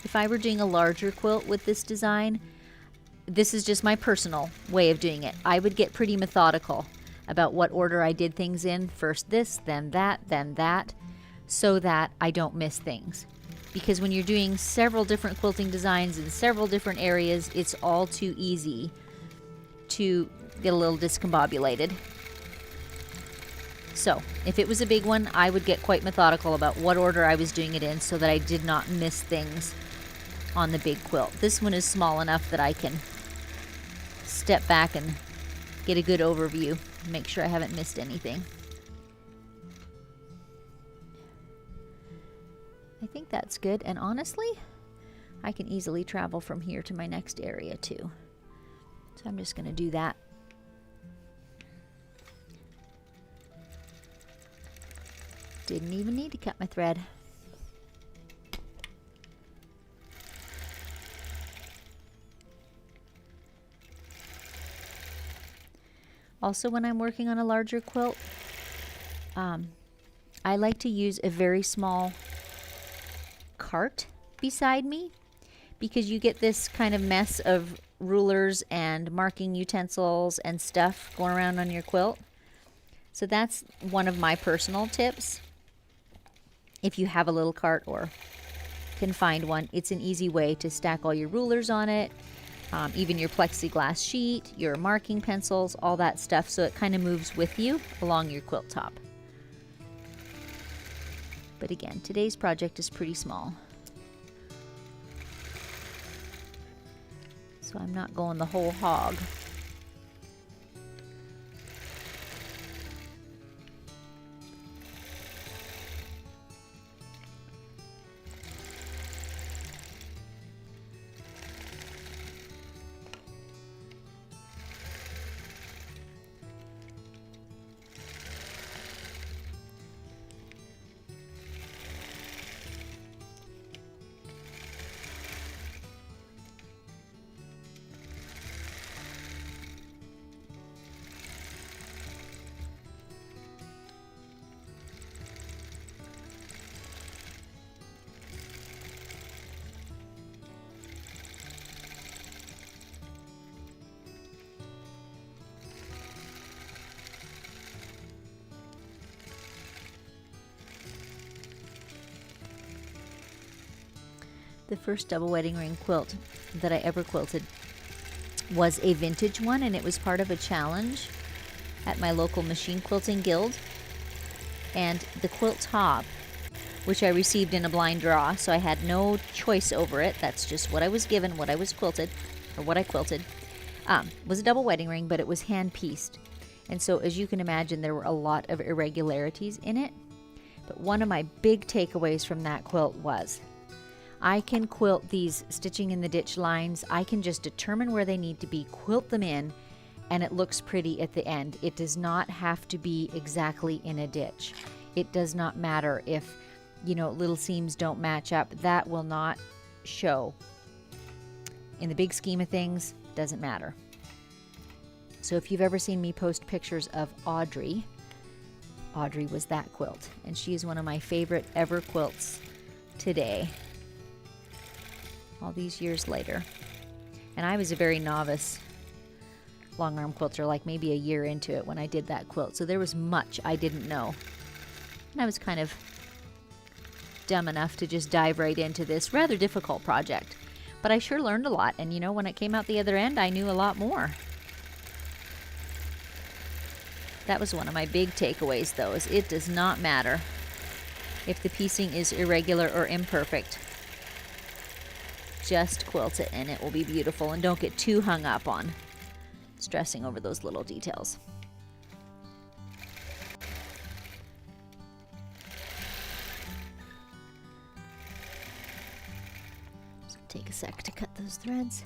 S1: If I were doing a larger quilt with this design, this is just my personal way of doing it. I would get pretty methodical about what order I did things in. First this, then that, so that I don't miss things. Because when you're doing several different quilting designs in several different areas, it's all too easy to get a little discombobulated. So, if it was a big one, I would get quite methodical about what order I was doing it in so that I did not miss things on the big quilt. This one is small enough that I can step back and get a good overview, make sure I haven't missed anything. I think that's good, and honestly, I can easily travel from here to my next area too. So I'm just going to do that. Didn't even need to cut my thread. Also, when I'm working on a larger quilt, I like to use a very small cart beside me, because you get this kind of mess of rulers and marking utensils and stuff going around on your quilt. So that's one of my personal tips. If you have a little cart or can find one, it's an easy way to stack all your rulers on it, even your plexiglass sheet, your marking pencils, all that stuff, so it kind of moves with you along your quilt top. But again, today's project is pretty small, so I'm not going the whole hog. The first double wedding ring quilt that I ever quilted was a vintage one, and it was part of a challenge at my local machine quilting guild. And the quilt top, which I received in a blind draw, so I had no choice over it, that's just what I was given, what I was quilted, or what I quilted, was a double wedding ring, but it was hand pieced. And so, as you can imagine, there were a lot of irregularities in it. But one of my big takeaways from that quilt was, I can quilt these stitching in the ditch lines. I can just determine where they need to be, quilt them in, and it looks pretty at the end. It does not have to be exactly in a ditch. It does not matter if, little seams don't match up. That will not show. In the big scheme of things, doesn't matter. So if you've ever seen me post pictures of Audrey was that quilt, and she is one of my favorite ever quilts today, all these years later. And I was a very novice long arm quilter, like maybe a year into it when I did that quilt, so there was much I didn't know, and I was kind of dumb enough to just dive right into this rather difficult project. But I sure learned a lot, and when it came out the other end, I knew a lot more. That was one of my big takeaways, though, is it does not matter if the piecing is irregular or imperfect. Just quilt it and it will be beautiful, and don't get too hung up on stressing over those little details. So take a sec to cut those threads.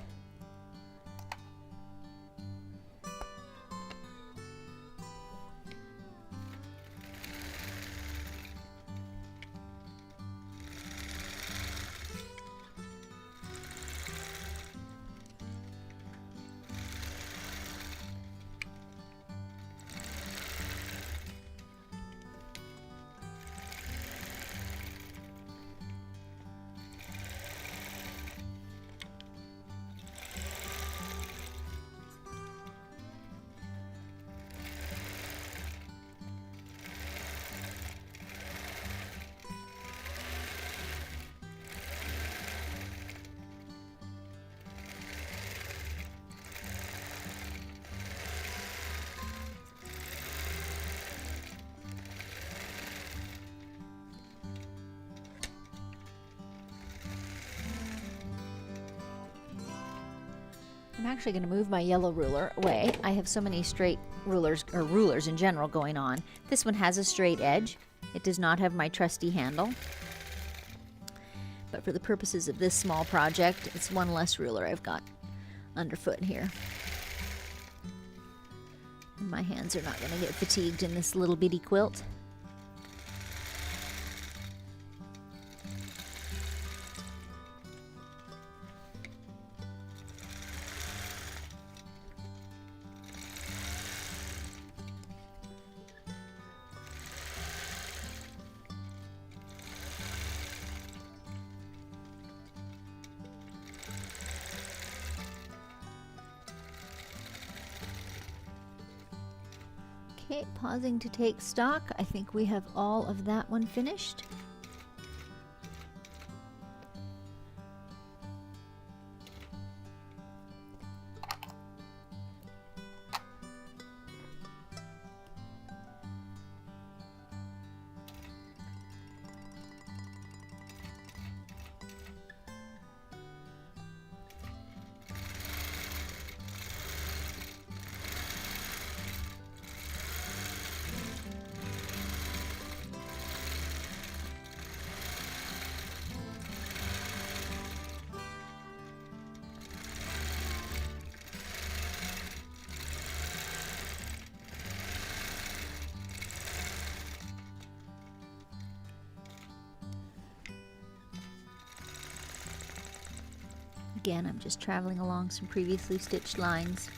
S1: I'm actually going to move my yellow ruler away. I have so many straight rulers, or rulers in general, going on. This one has a straight edge. It does not have my trusty handle. But for the purposes of this small project, it's one less ruler I've got underfoot here. And my hands are not going to get fatigued in this little bitty quilt. Okay, pausing to take stock. I think we have all of that one finished. Again, I'm just traveling along some previously stitched lines.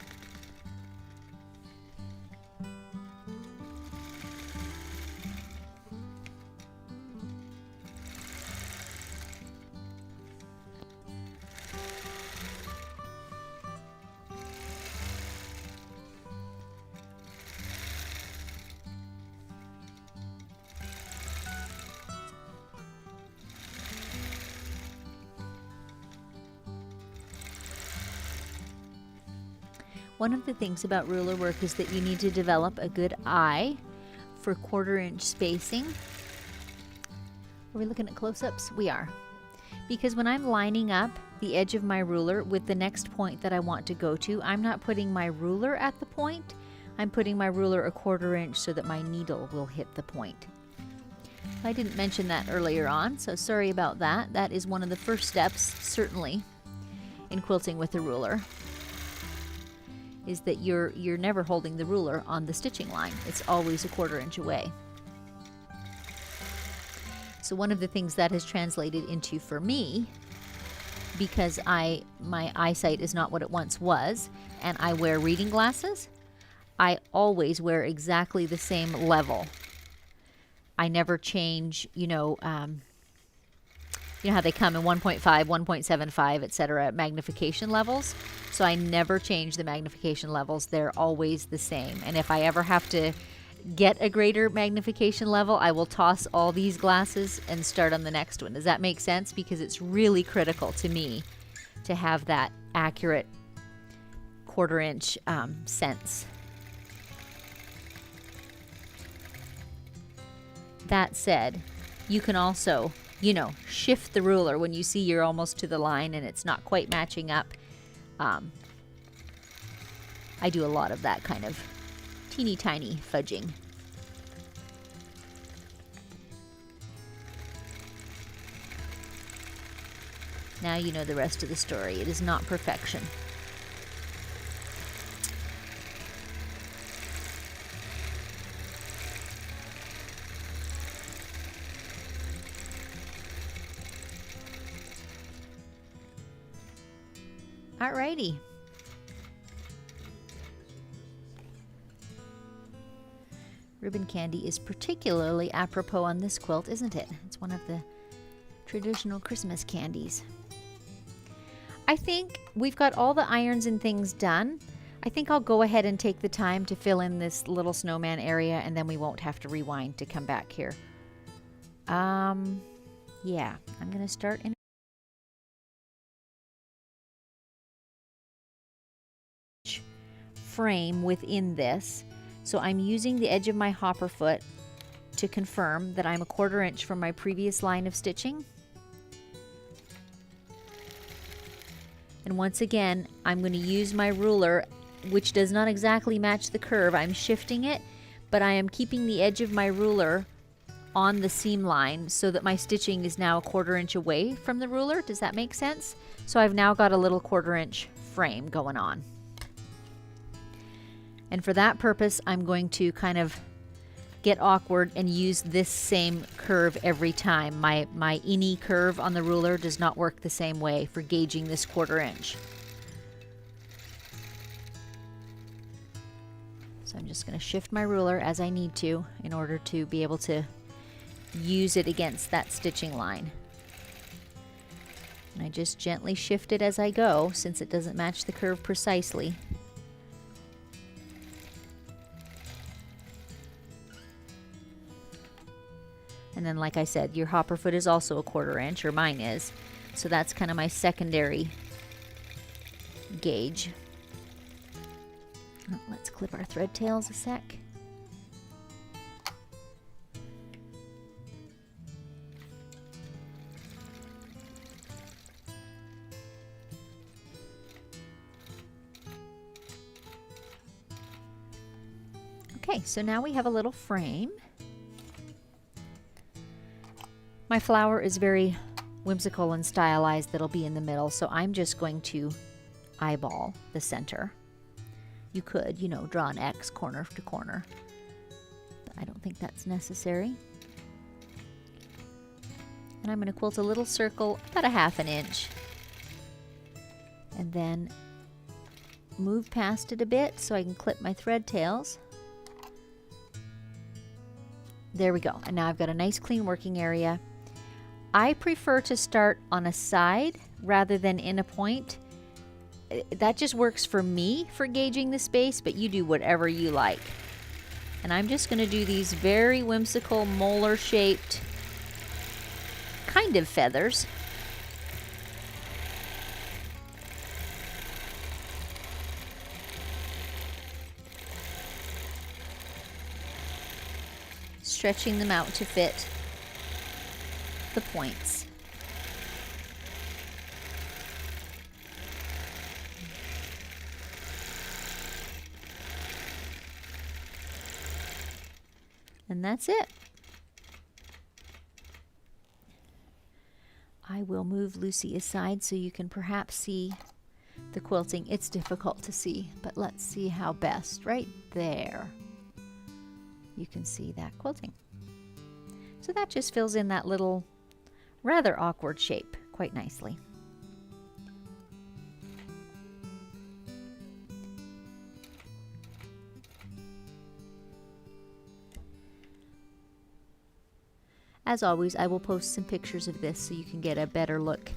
S1: One of the things about ruler work is that you need to develop a good eye for 1/4 inch spacing. Are we looking at close-ups? We are. Because when I'm lining up the edge of my ruler with the next point that I want to go to, I'm not putting my ruler at the point. I'm putting my ruler a 1/4 inch so that my needle will hit the point. I didn't mention that earlier on, so sorry about that. That is one of the first steps, certainly, in quilting with a ruler, is that you're never holding the ruler on the stitching line. It's always a 1/4 inch away. So one of the things that has translated into for me, because my eyesight is not what it once was, and I wear reading glasses, I always wear exactly the same level. I never change, you know how they come in 1.5, 1.75, etc. magnification levels. So I never change the magnification levels. They're always the same. And if I ever have to get a greater magnification level, I will toss all these glasses and start on the next one. Does that make sense? Because it's really critical to me to have that accurate 1/4 inch sense. That said, you can also, shift the ruler when you see you're almost to the line and it's not quite matching up. I do a lot of that kind of teeny tiny fudging. Now you know the rest of the story. It is not perfection. Alrighty. Ribbon candy is particularly apropos on this quilt, isn't it? It's one of the traditional Christmas candies. I think we've got all the irons and things done. I think I'll go ahead and take the time to fill in this little snowman area, and then we won't have to rewind to come back here. Yeah, I'm going to start in frame within this. So I'm using the edge of my hopper foot to confirm that I'm a 1/4 inch from my previous line of stitching. And once again, I'm going to use my ruler, which does not exactly match the curve. I'm shifting it, but I am keeping the edge of my ruler on the seam line so that my stitching is now a 1/4 inch away from the ruler. Does that make sense? So I've now got a little 1/4 inch frame going on. And for that purpose, I'm going to kind of get awkward and use this same curve every time. My innie curve on the ruler does not work the same way for gauging this 1/4 inch. So I'm just going to shift my ruler as I need to in order to be able to use it against that stitching line. And I just gently shift it as I go since it doesn't match the curve precisely. And then, like I said, your hopper foot is also a 1/4 inch, or mine is. So that's kind of my secondary gauge. Oh, let's clip our thread tails a sec. Okay, so now we have a little frame. My flower is very whimsical and stylized that'll be in the middle, so I'm just going to eyeball the center. You could, draw an X corner to corner, but I don't think that's necessary. And I'm going to quilt a little circle about a 1/2 inch. And then move past it a bit so I can clip my thread tails. There we go. And now I've got a nice clean working area. I prefer to start on a side rather than in a point. That just works for me for gauging the space, but you do whatever you like. And I'm just going to do these very whimsical molar shaped kind of feathers. Stretching them out to fit the points. And that's it. I will move Lucy aside so you can perhaps see the quilting. It's difficult to see, but let's see how best. Right there. You can see that quilting. So that just fills in that little rather awkward shape quite nicely. As always, I will post some pictures of this so you can get a better look.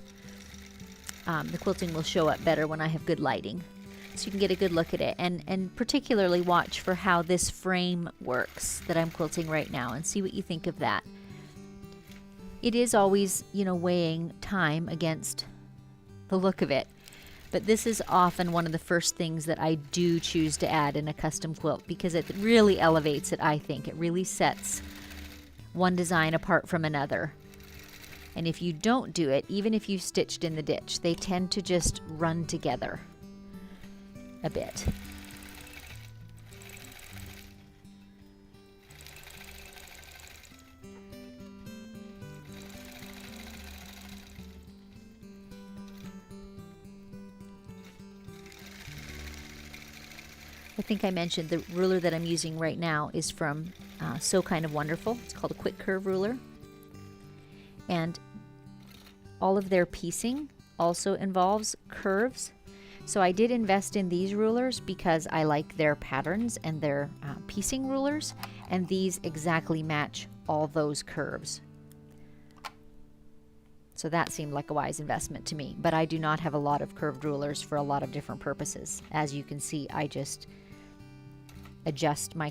S1: The quilting will show up better when I have good lighting, so you can get a good look at it, and particularly watch for how this frame works that I'm quilting right now and see what you think of that. It is always, weighing time against the look of it, but this is often one of the first things that I do choose to add in a custom quilt because it really elevates it, I think. It really sets one design apart from another. And if you don't do it, even if you've stitched in the ditch, they tend to just run together a bit. I think I mentioned the ruler that I'm using right now is from So Kind of Wonderful. It's called a quick curve ruler. And all of their piecing also involves curves. So I did invest in these rulers because I like their patterns and their piecing rulers, and these exactly match all those curves. So that seemed like a wise investment to me, but I do not have a lot of curved rulers for a lot of different purposes. As you can see, I just adjust my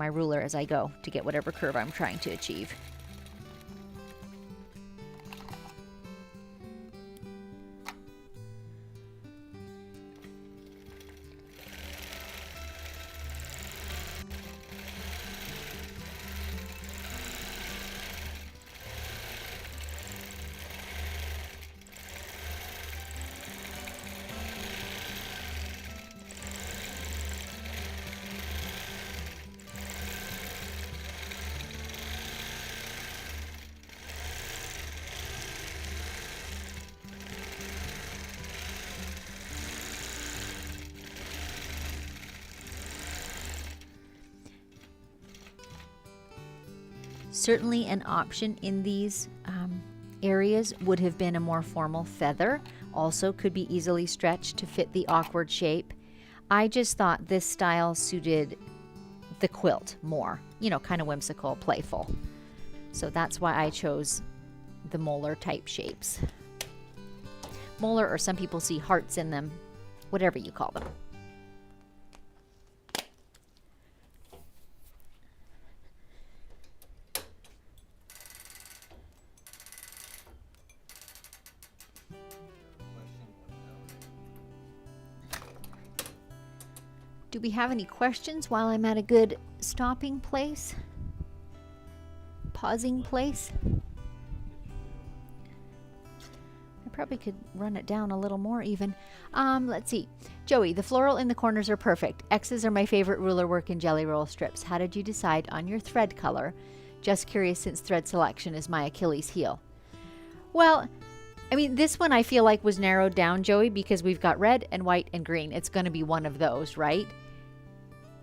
S1: ruler as I go to get whatever curve I'm trying to achieve. Certainly an option in these areas would have been a more formal feather. Also could be easily stretched to fit the awkward shape. I just thought this style suited the quilt more, kind of whimsical, playful. So that's why I chose the molar type shapes. Molar, or some people see hearts in them, whatever you call them. Do we have any questions while I'm at a good stopping place? Pausing place? I probably could run it down a little more even. Let's see. Joey, the floral in the corners are perfect. X's are my favorite ruler work in jelly roll strips. How did you decide on your thread color? Just curious since thread selection is my Achilles heel. Well, this one I feel like was narrowed down, Joey, because we've got red and white and green. It's going to be one of those, right?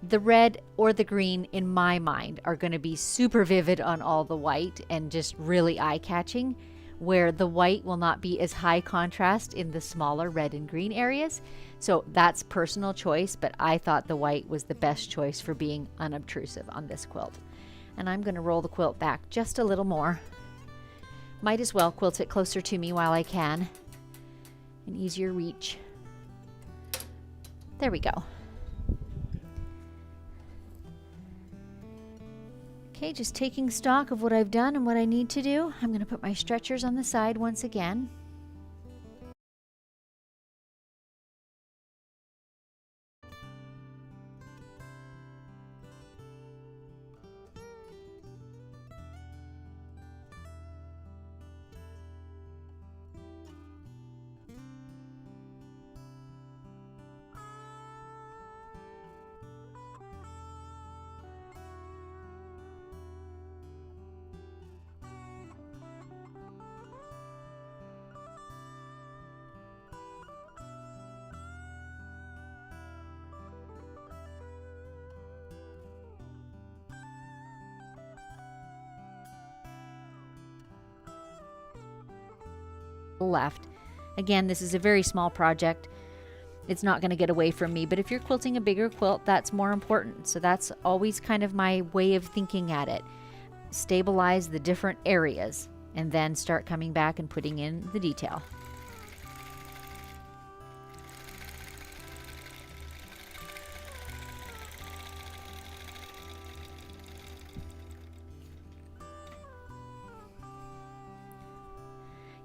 S1: The red or the green, in my mind, are going to be super vivid on all the white and just really eye-catching. where the white will not be as high contrast in the smaller red and green areas. So that's personal choice, but I thought the white was the best choice for being unobtrusive on this quilt. And I'm going to roll the quilt back just a little more. Might as well quilt it closer to me while I can. An easier reach. There we go. Okay, just taking stock of what I've done and what I need to do. I'm going to put my stretchers on the side once again. Left. Again, this is a very small project. It's not going to get away from me, but if you're quilting a bigger quilt, that's more important. So that's always kind of my way of thinking at it. Stabilize the different areas and then start coming back and putting in the detail.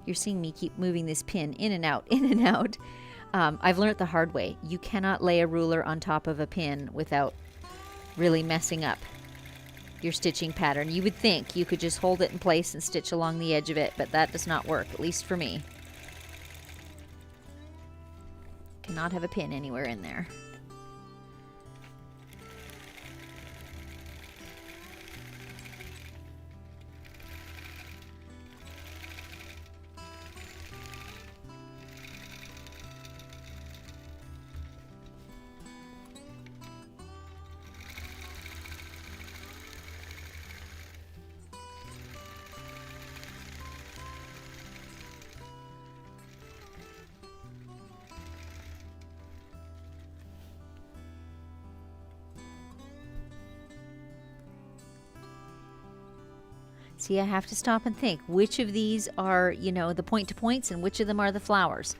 S1: You're seeing me keep moving this pin in and out, in and out. I've learned the hard way. You cannot lay a ruler on top of a pin without really messing up your stitching pattern. You would think you could just hold it in place and stitch along the edge of it, but that does not work, at least for me. Cannot have a pin anywhere in there. See, I have to stop and think which of these are, you know, the point to points and which of them are the flowers.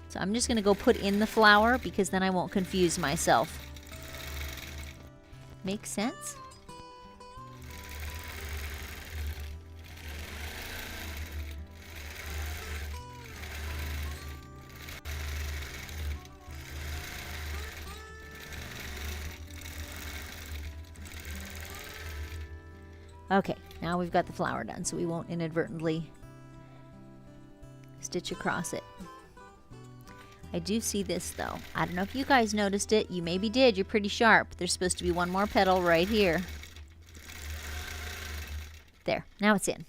S1: So I'm just going to go put in the flower because then I won't confuse myself. Make sense? Okay, now we've got the flower done, so we won't inadvertently stitch across it. I do see this though. I don't know if you guys noticed it. You maybe did. You're pretty sharp. There's supposed to be one more petal right here. There, now it's in.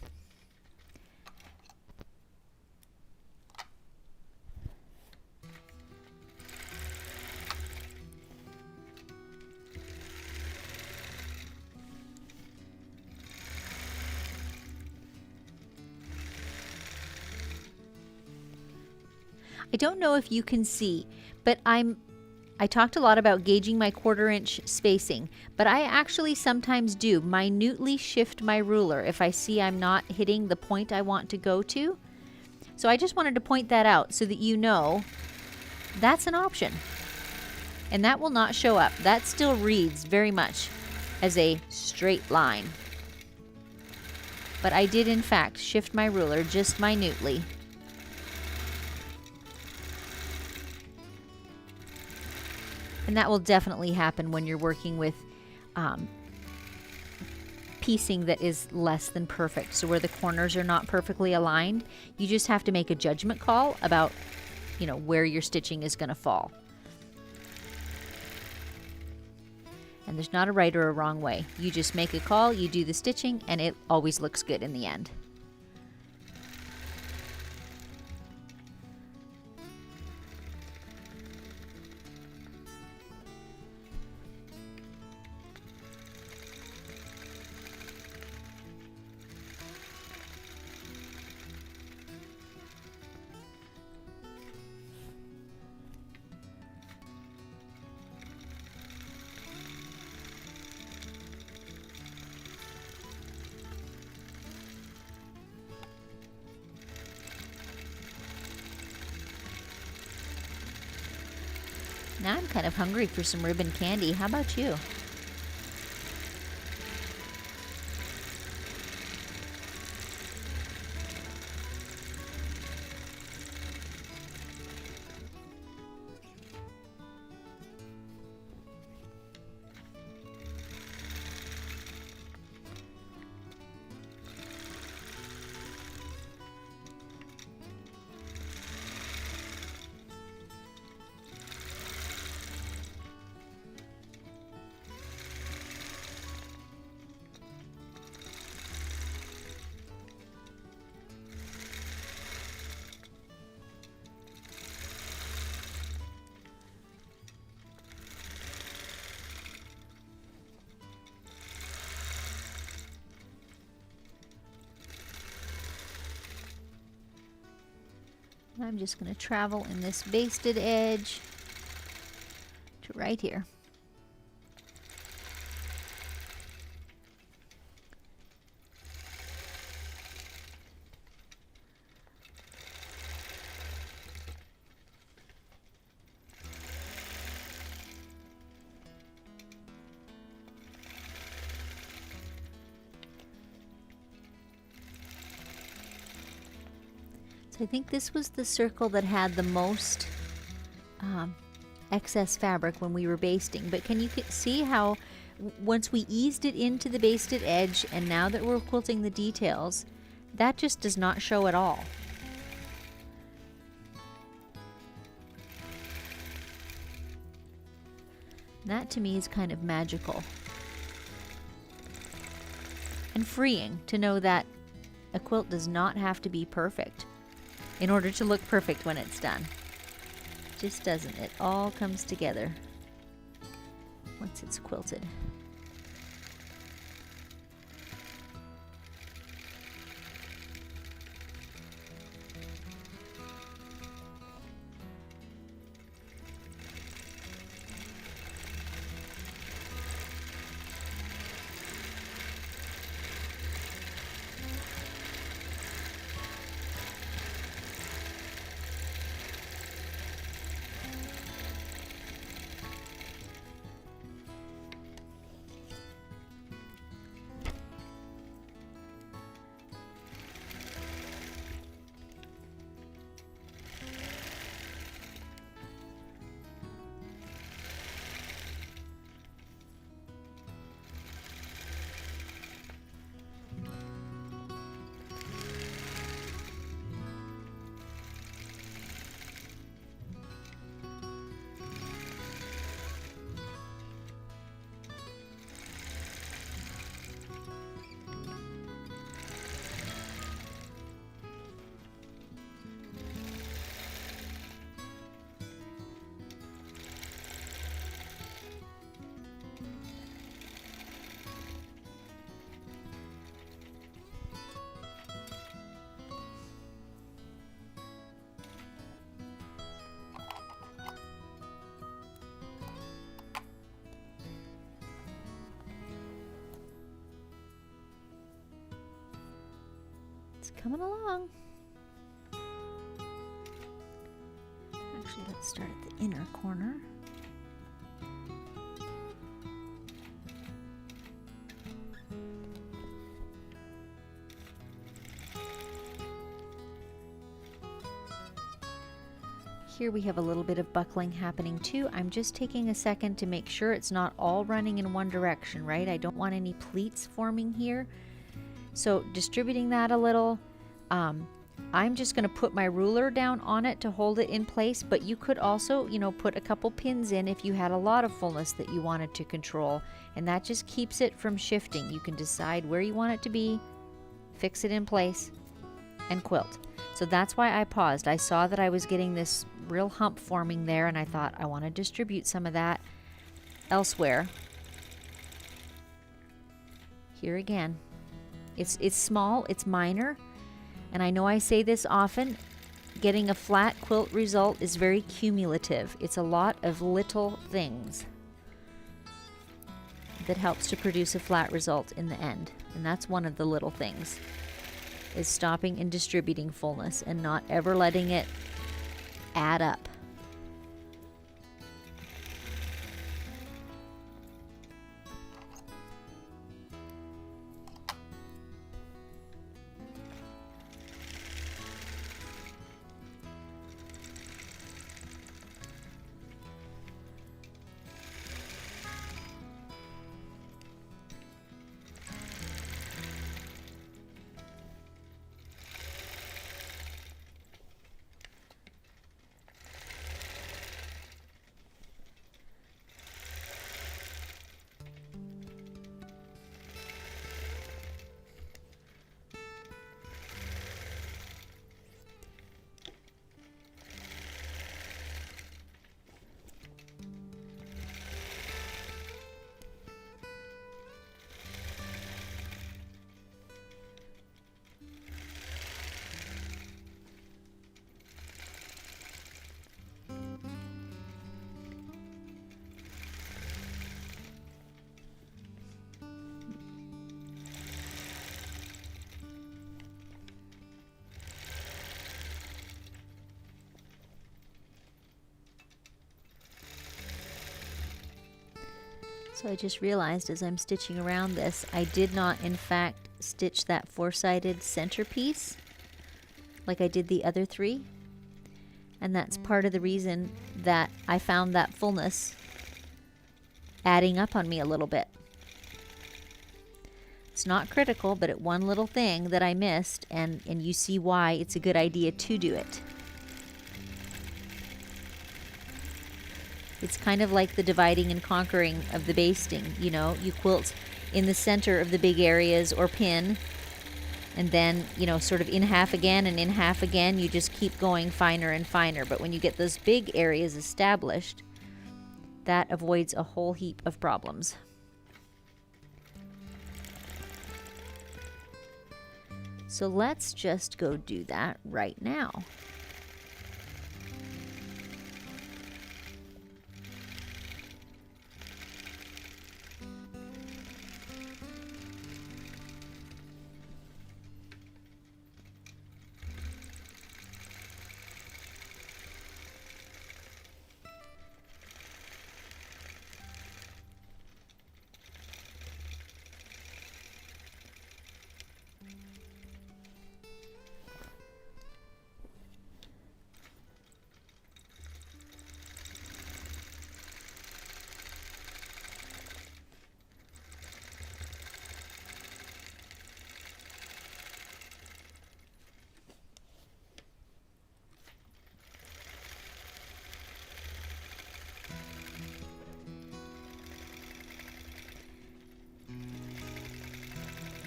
S1: I don't know if you can see, but I talked a lot about gauging my 1/4 inch spacing, but I actually sometimes do minutely shift my ruler if I see I'm not hitting the point I want to go to. So I just wanted to point that out so that you know that's an option. And that will not show up. That still reads very much as a straight line. But I did in fact shift my ruler just minutely. And that will definitely happen when you're working with piecing that is less than perfect. So where the corners are not perfectly aligned, you just have to make a judgment call about, you know, where your stitching is going to fall. And there's not a right or a wrong way. You just make a call, you do the stitching, and it always looks good in the end. Now I'm kind of hungry for some ribbon candy. How about you? I'm just going to travel in this basted edge to right here. So I think this was the circle that had the most excess fabric when we were basting. But can you see how once we eased it into the basted edge, and now that we're quilting the details, that just does not show at all. That to me is kind of magical and freeing to know that a quilt does not have to be perfect in order to look perfect when it's done. It just doesn't. It all comes together once it's quilted. It's coming along. Actually, let's start at the inner corner. Here we have a little bit of buckling happening too. I'm just taking a second to make sure it's not all running in one direction, right? I don't want any pleats forming here. So distributing that a little. I'm just going to put my ruler down on it to hold it in place, but you could also, put a couple pins in if you had a lot of fullness that you wanted to control, and that just keeps it from shifting. You can decide where you want it to be, fix it in place, and quilt. So that's why I paused. I saw that I was getting this real hump forming there, and I thought I want to distribute some of that elsewhere. Here again. It's small, it's minor, and I know I say this often, getting a flat quilt result is very cumulative. It's a lot of little things that helps to produce a flat result in the end, and that's one of the little things, is stopping and distributing fullness and not ever letting it add up. So I just realized as I'm stitching around this, I did not in fact stitch that four-sided centerpiece like I did the other three. And that's part of the reason that I found that fullness adding up on me a little bit. It's not critical, but at one little thing that I missed, and you see why it's a good idea to do it. It's kind of like the dividing and conquering of the basting. You know, you quilt in the center of the big areas or pin, and then, you know, sort of in half again and in half again. You just keep going finer and finer. But when you get those big areas established, that avoids a whole heap of problems. So let's just go do that right now.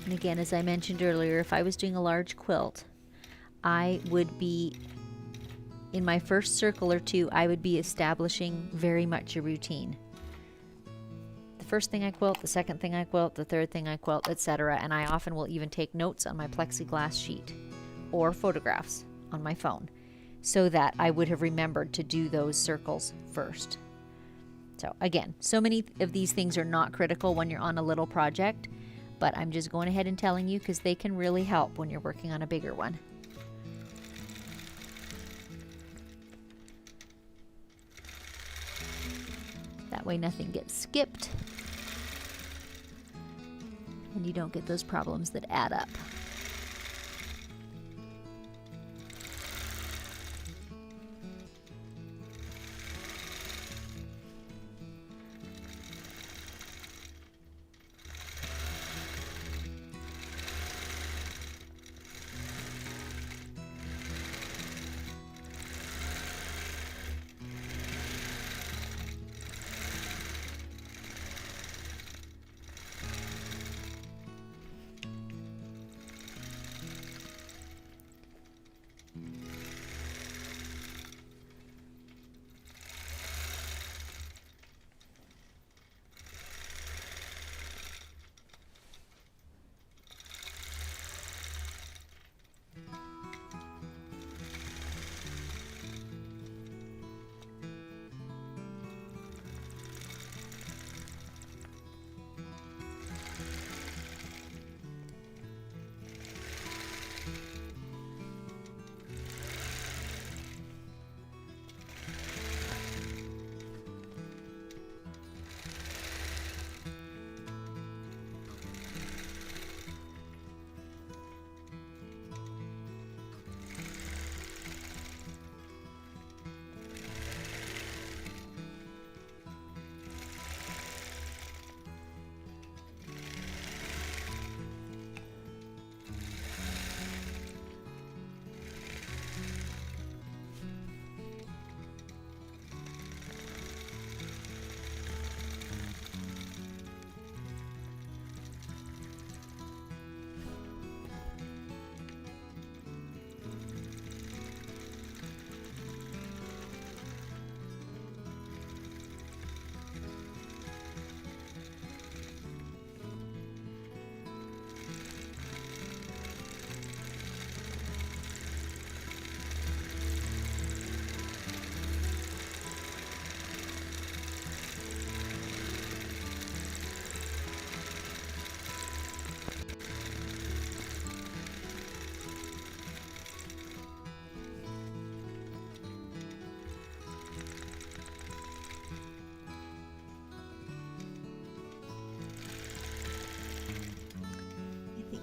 S1: And again, as I mentioned earlier, if I was doing a large quilt, I would be, in my first circle or two, I would be establishing very much a routine. The first thing I quilt, the second thing I quilt, the third thing I quilt, etc. And I often will even take notes on my plexiglass sheet or photographs on my phone so that I would have remembered to do those circles first. So again, so many of these things are not critical when you're on a little project, but I'm just going ahead and telling you because they can really help when you're working on a bigger one. That way nothing gets skipped and you don't get those problems that add up.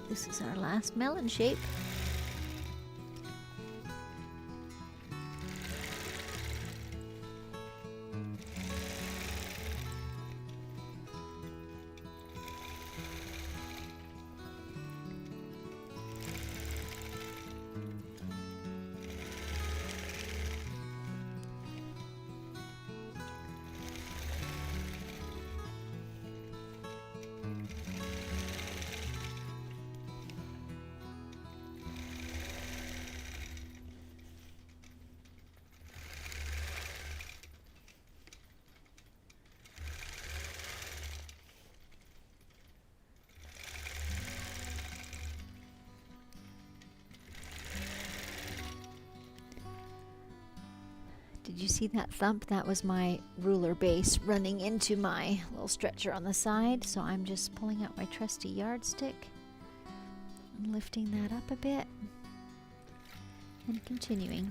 S1: This is our last melon shape. Did you see that thump? That was my ruler base running into my little stretcher on the side. So I'm just pulling out my trusty yardstick and lifting that up a bit and continuing.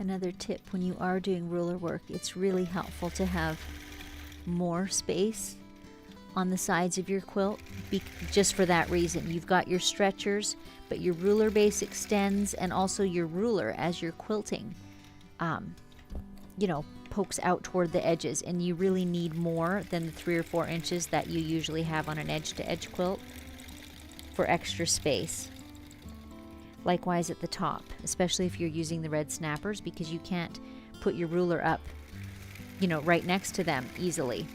S1: Another tip, when you are doing ruler work, it's really helpful to have more space on the sides of your quilt, just for that reason. You've got your stretchers, but your ruler base extends, and also your ruler, as you're quilting, pokes out toward the edges, and you really need more than the 3 or 4 inches that you usually have on an edge-to-edge quilt for extra space. Likewise at the top, especially if you're using the red snappers, because you can't put your ruler up, right next to them easily.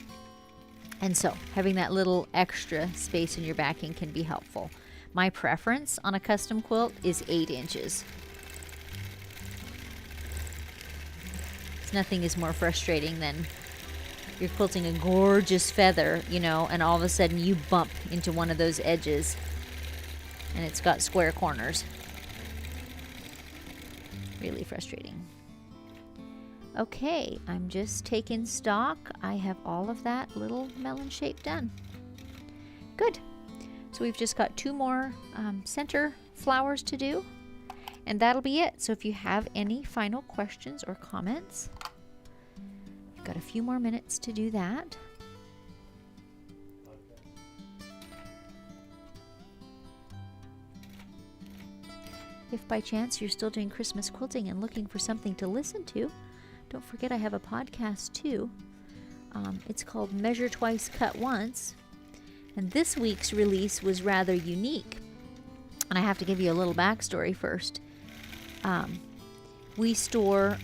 S1: And so having that little extra space in your backing can be helpful. My preference on a custom quilt is 8 inches. Nothing is more frustrating than you're quilting a gorgeous feather, and all of a sudden you bump into one of those edges and it's got square corners. Really frustrating. Okay, I'm just taking stock. I have all of that little melon shape done. Good. So we've just got 2 more center flowers to do, and that'll be it. So if you have any final questions or comments, you've got a few more minutes to do that. If by chance you're still doing Christmas quilting and looking for something to listen to, don't forget I have a podcast too. It's called Measure Twice, Cut Once. And this week's release was rather unique. And I have to give you a little backstory first. We store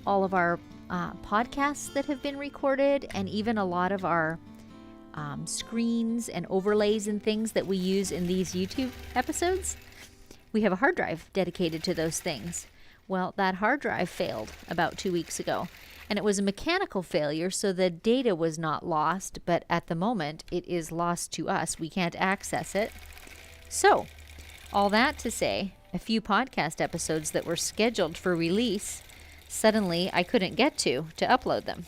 S1: all of our podcasts that have been recorded, and even a lot of our screens and overlays and things that we use in these YouTube episodes. We have a hard drive dedicated to those things. Well, that hard drive failed about 2 weeks ago, and it was a mechanical failure, so the data was not lost, but at the moment it is lost to us. We can't access it. So, all that to say, a few podcast episodes that were scheduled for release, suddenly I couldn't get to upload them.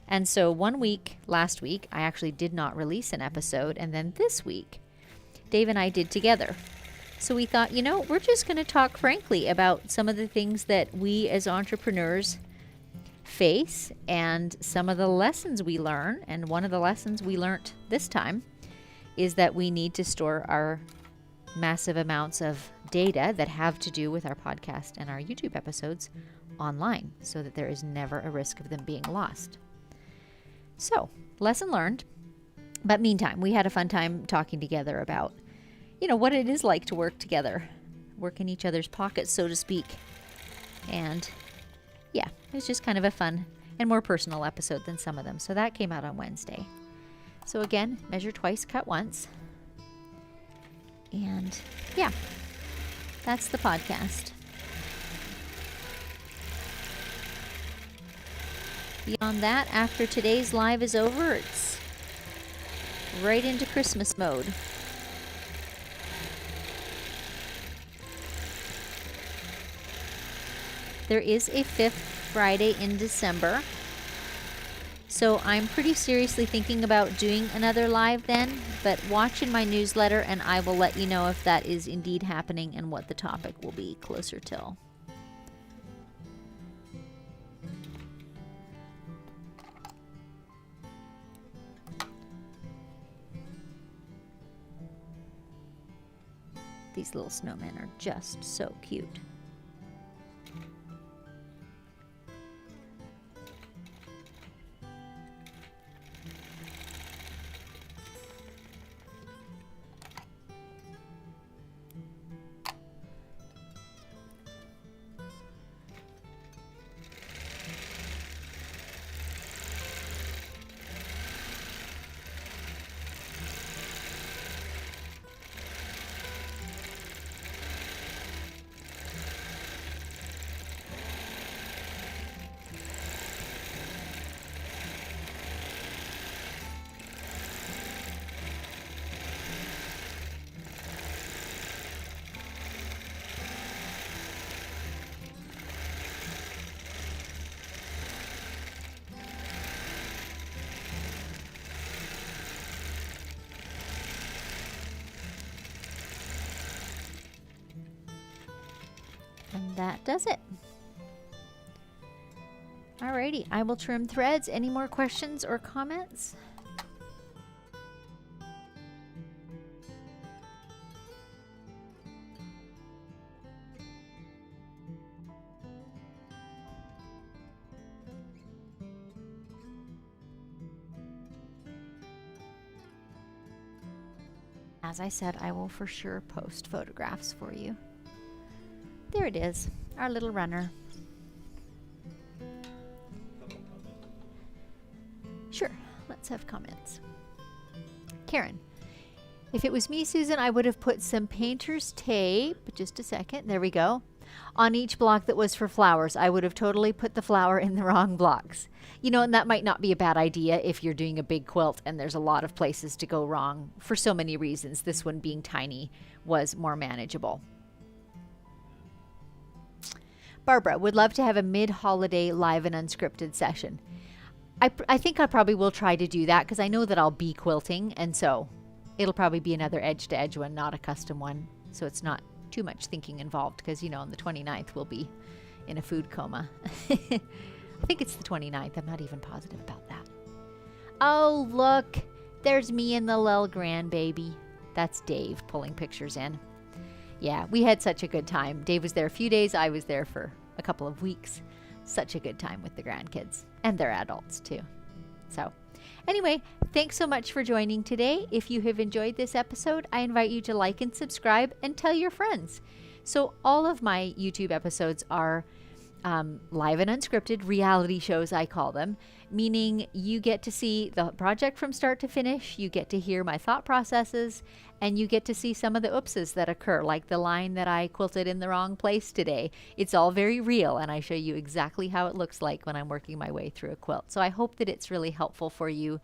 S1: And so 1 week, last week, I actually did not release an episode, and then this week, Dave and I did together. So we thought, we're just going to talk frankly about some of the things that we as entrepreneurs face and some of the lessons we learn. And one of the lessons we learned this time is that we need to store our massive amounts of data that have to do with our podcast and our YouTube episodes online, so that there is never a risk of them being lost. So, lesson learned. But meantime, we had a fun time talking together about what it is like to work together, work in each other's pockets, so to speak. And yeah, it was just kind of a fun and more personal episode than some of them. So that came out on Wednesday. So again, measure twice, cut once. And yeah, that's the podcast. Beyond that, after today's live is over, it's right into Christmas mode. there is a 5th Friday in December. So I'm pretty seriously thinking about doing another live then, but watch in my newsletter and I will let you know if that is indeed happening and what the topic will be closer till. These little snowmen are just so cute. And that does it. Alrighty, I will trim threads. Any more questions or comments? As I said, I will for sure post photographs for you. There it is, our little runner. Sure, let's have comments. Karen, if it was me, Susan, I would have put some painter's tape, just a second, there we go, on each block that was for flowers. I would have totally put the flower in the wrong blocks. You know, and that might not be a bad idea if you're doing a big quilt and there's a lot of places to go wrong for so many reasons. This one being tiny was more manageable. Barbara, would love to have a mid-holiday live and unscripted session. I think I probably will try to do that because I know that I'll be quilting, and so it'll probably be another edge-to-edge one, not a custom one. So it's not too much thinking involved because, you know, on the 29th we'll be in a food coma. I think it's the 29th. I'm not even positive about that. Oh, look. There's me and the little grandbaby. That's Dave pulling pictures in. Yeah, we had such a good time. Dave was there a few days. I was there for a couple of weeks. Such a good time with the grandkids. And they're adults, too. So, anyway, thanks so much for joining today. If you have enjoyed this episode, I invite you to like and subscribe and tell your friends. So, all of my YouTube episodes are live and unscripted reality shows, I call them, meaning you get to see the project from start to finish, you get to hear my thought processes, and you get to see some of the oopses that occur, like the line that I quilted in the wrong place today. It's all very real, and I show you exactly how it looks like when I'm working my way through a quilt. So I hope that it's really helpful for you.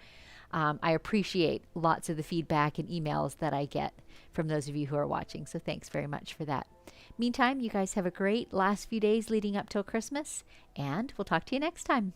S1: I appreciate lots of the feedback and emails that I get from those of you who are watching, so thanks very much for that. Meantime, you guys have a great last few days leading up till Christmas, and we'll talk to you next time.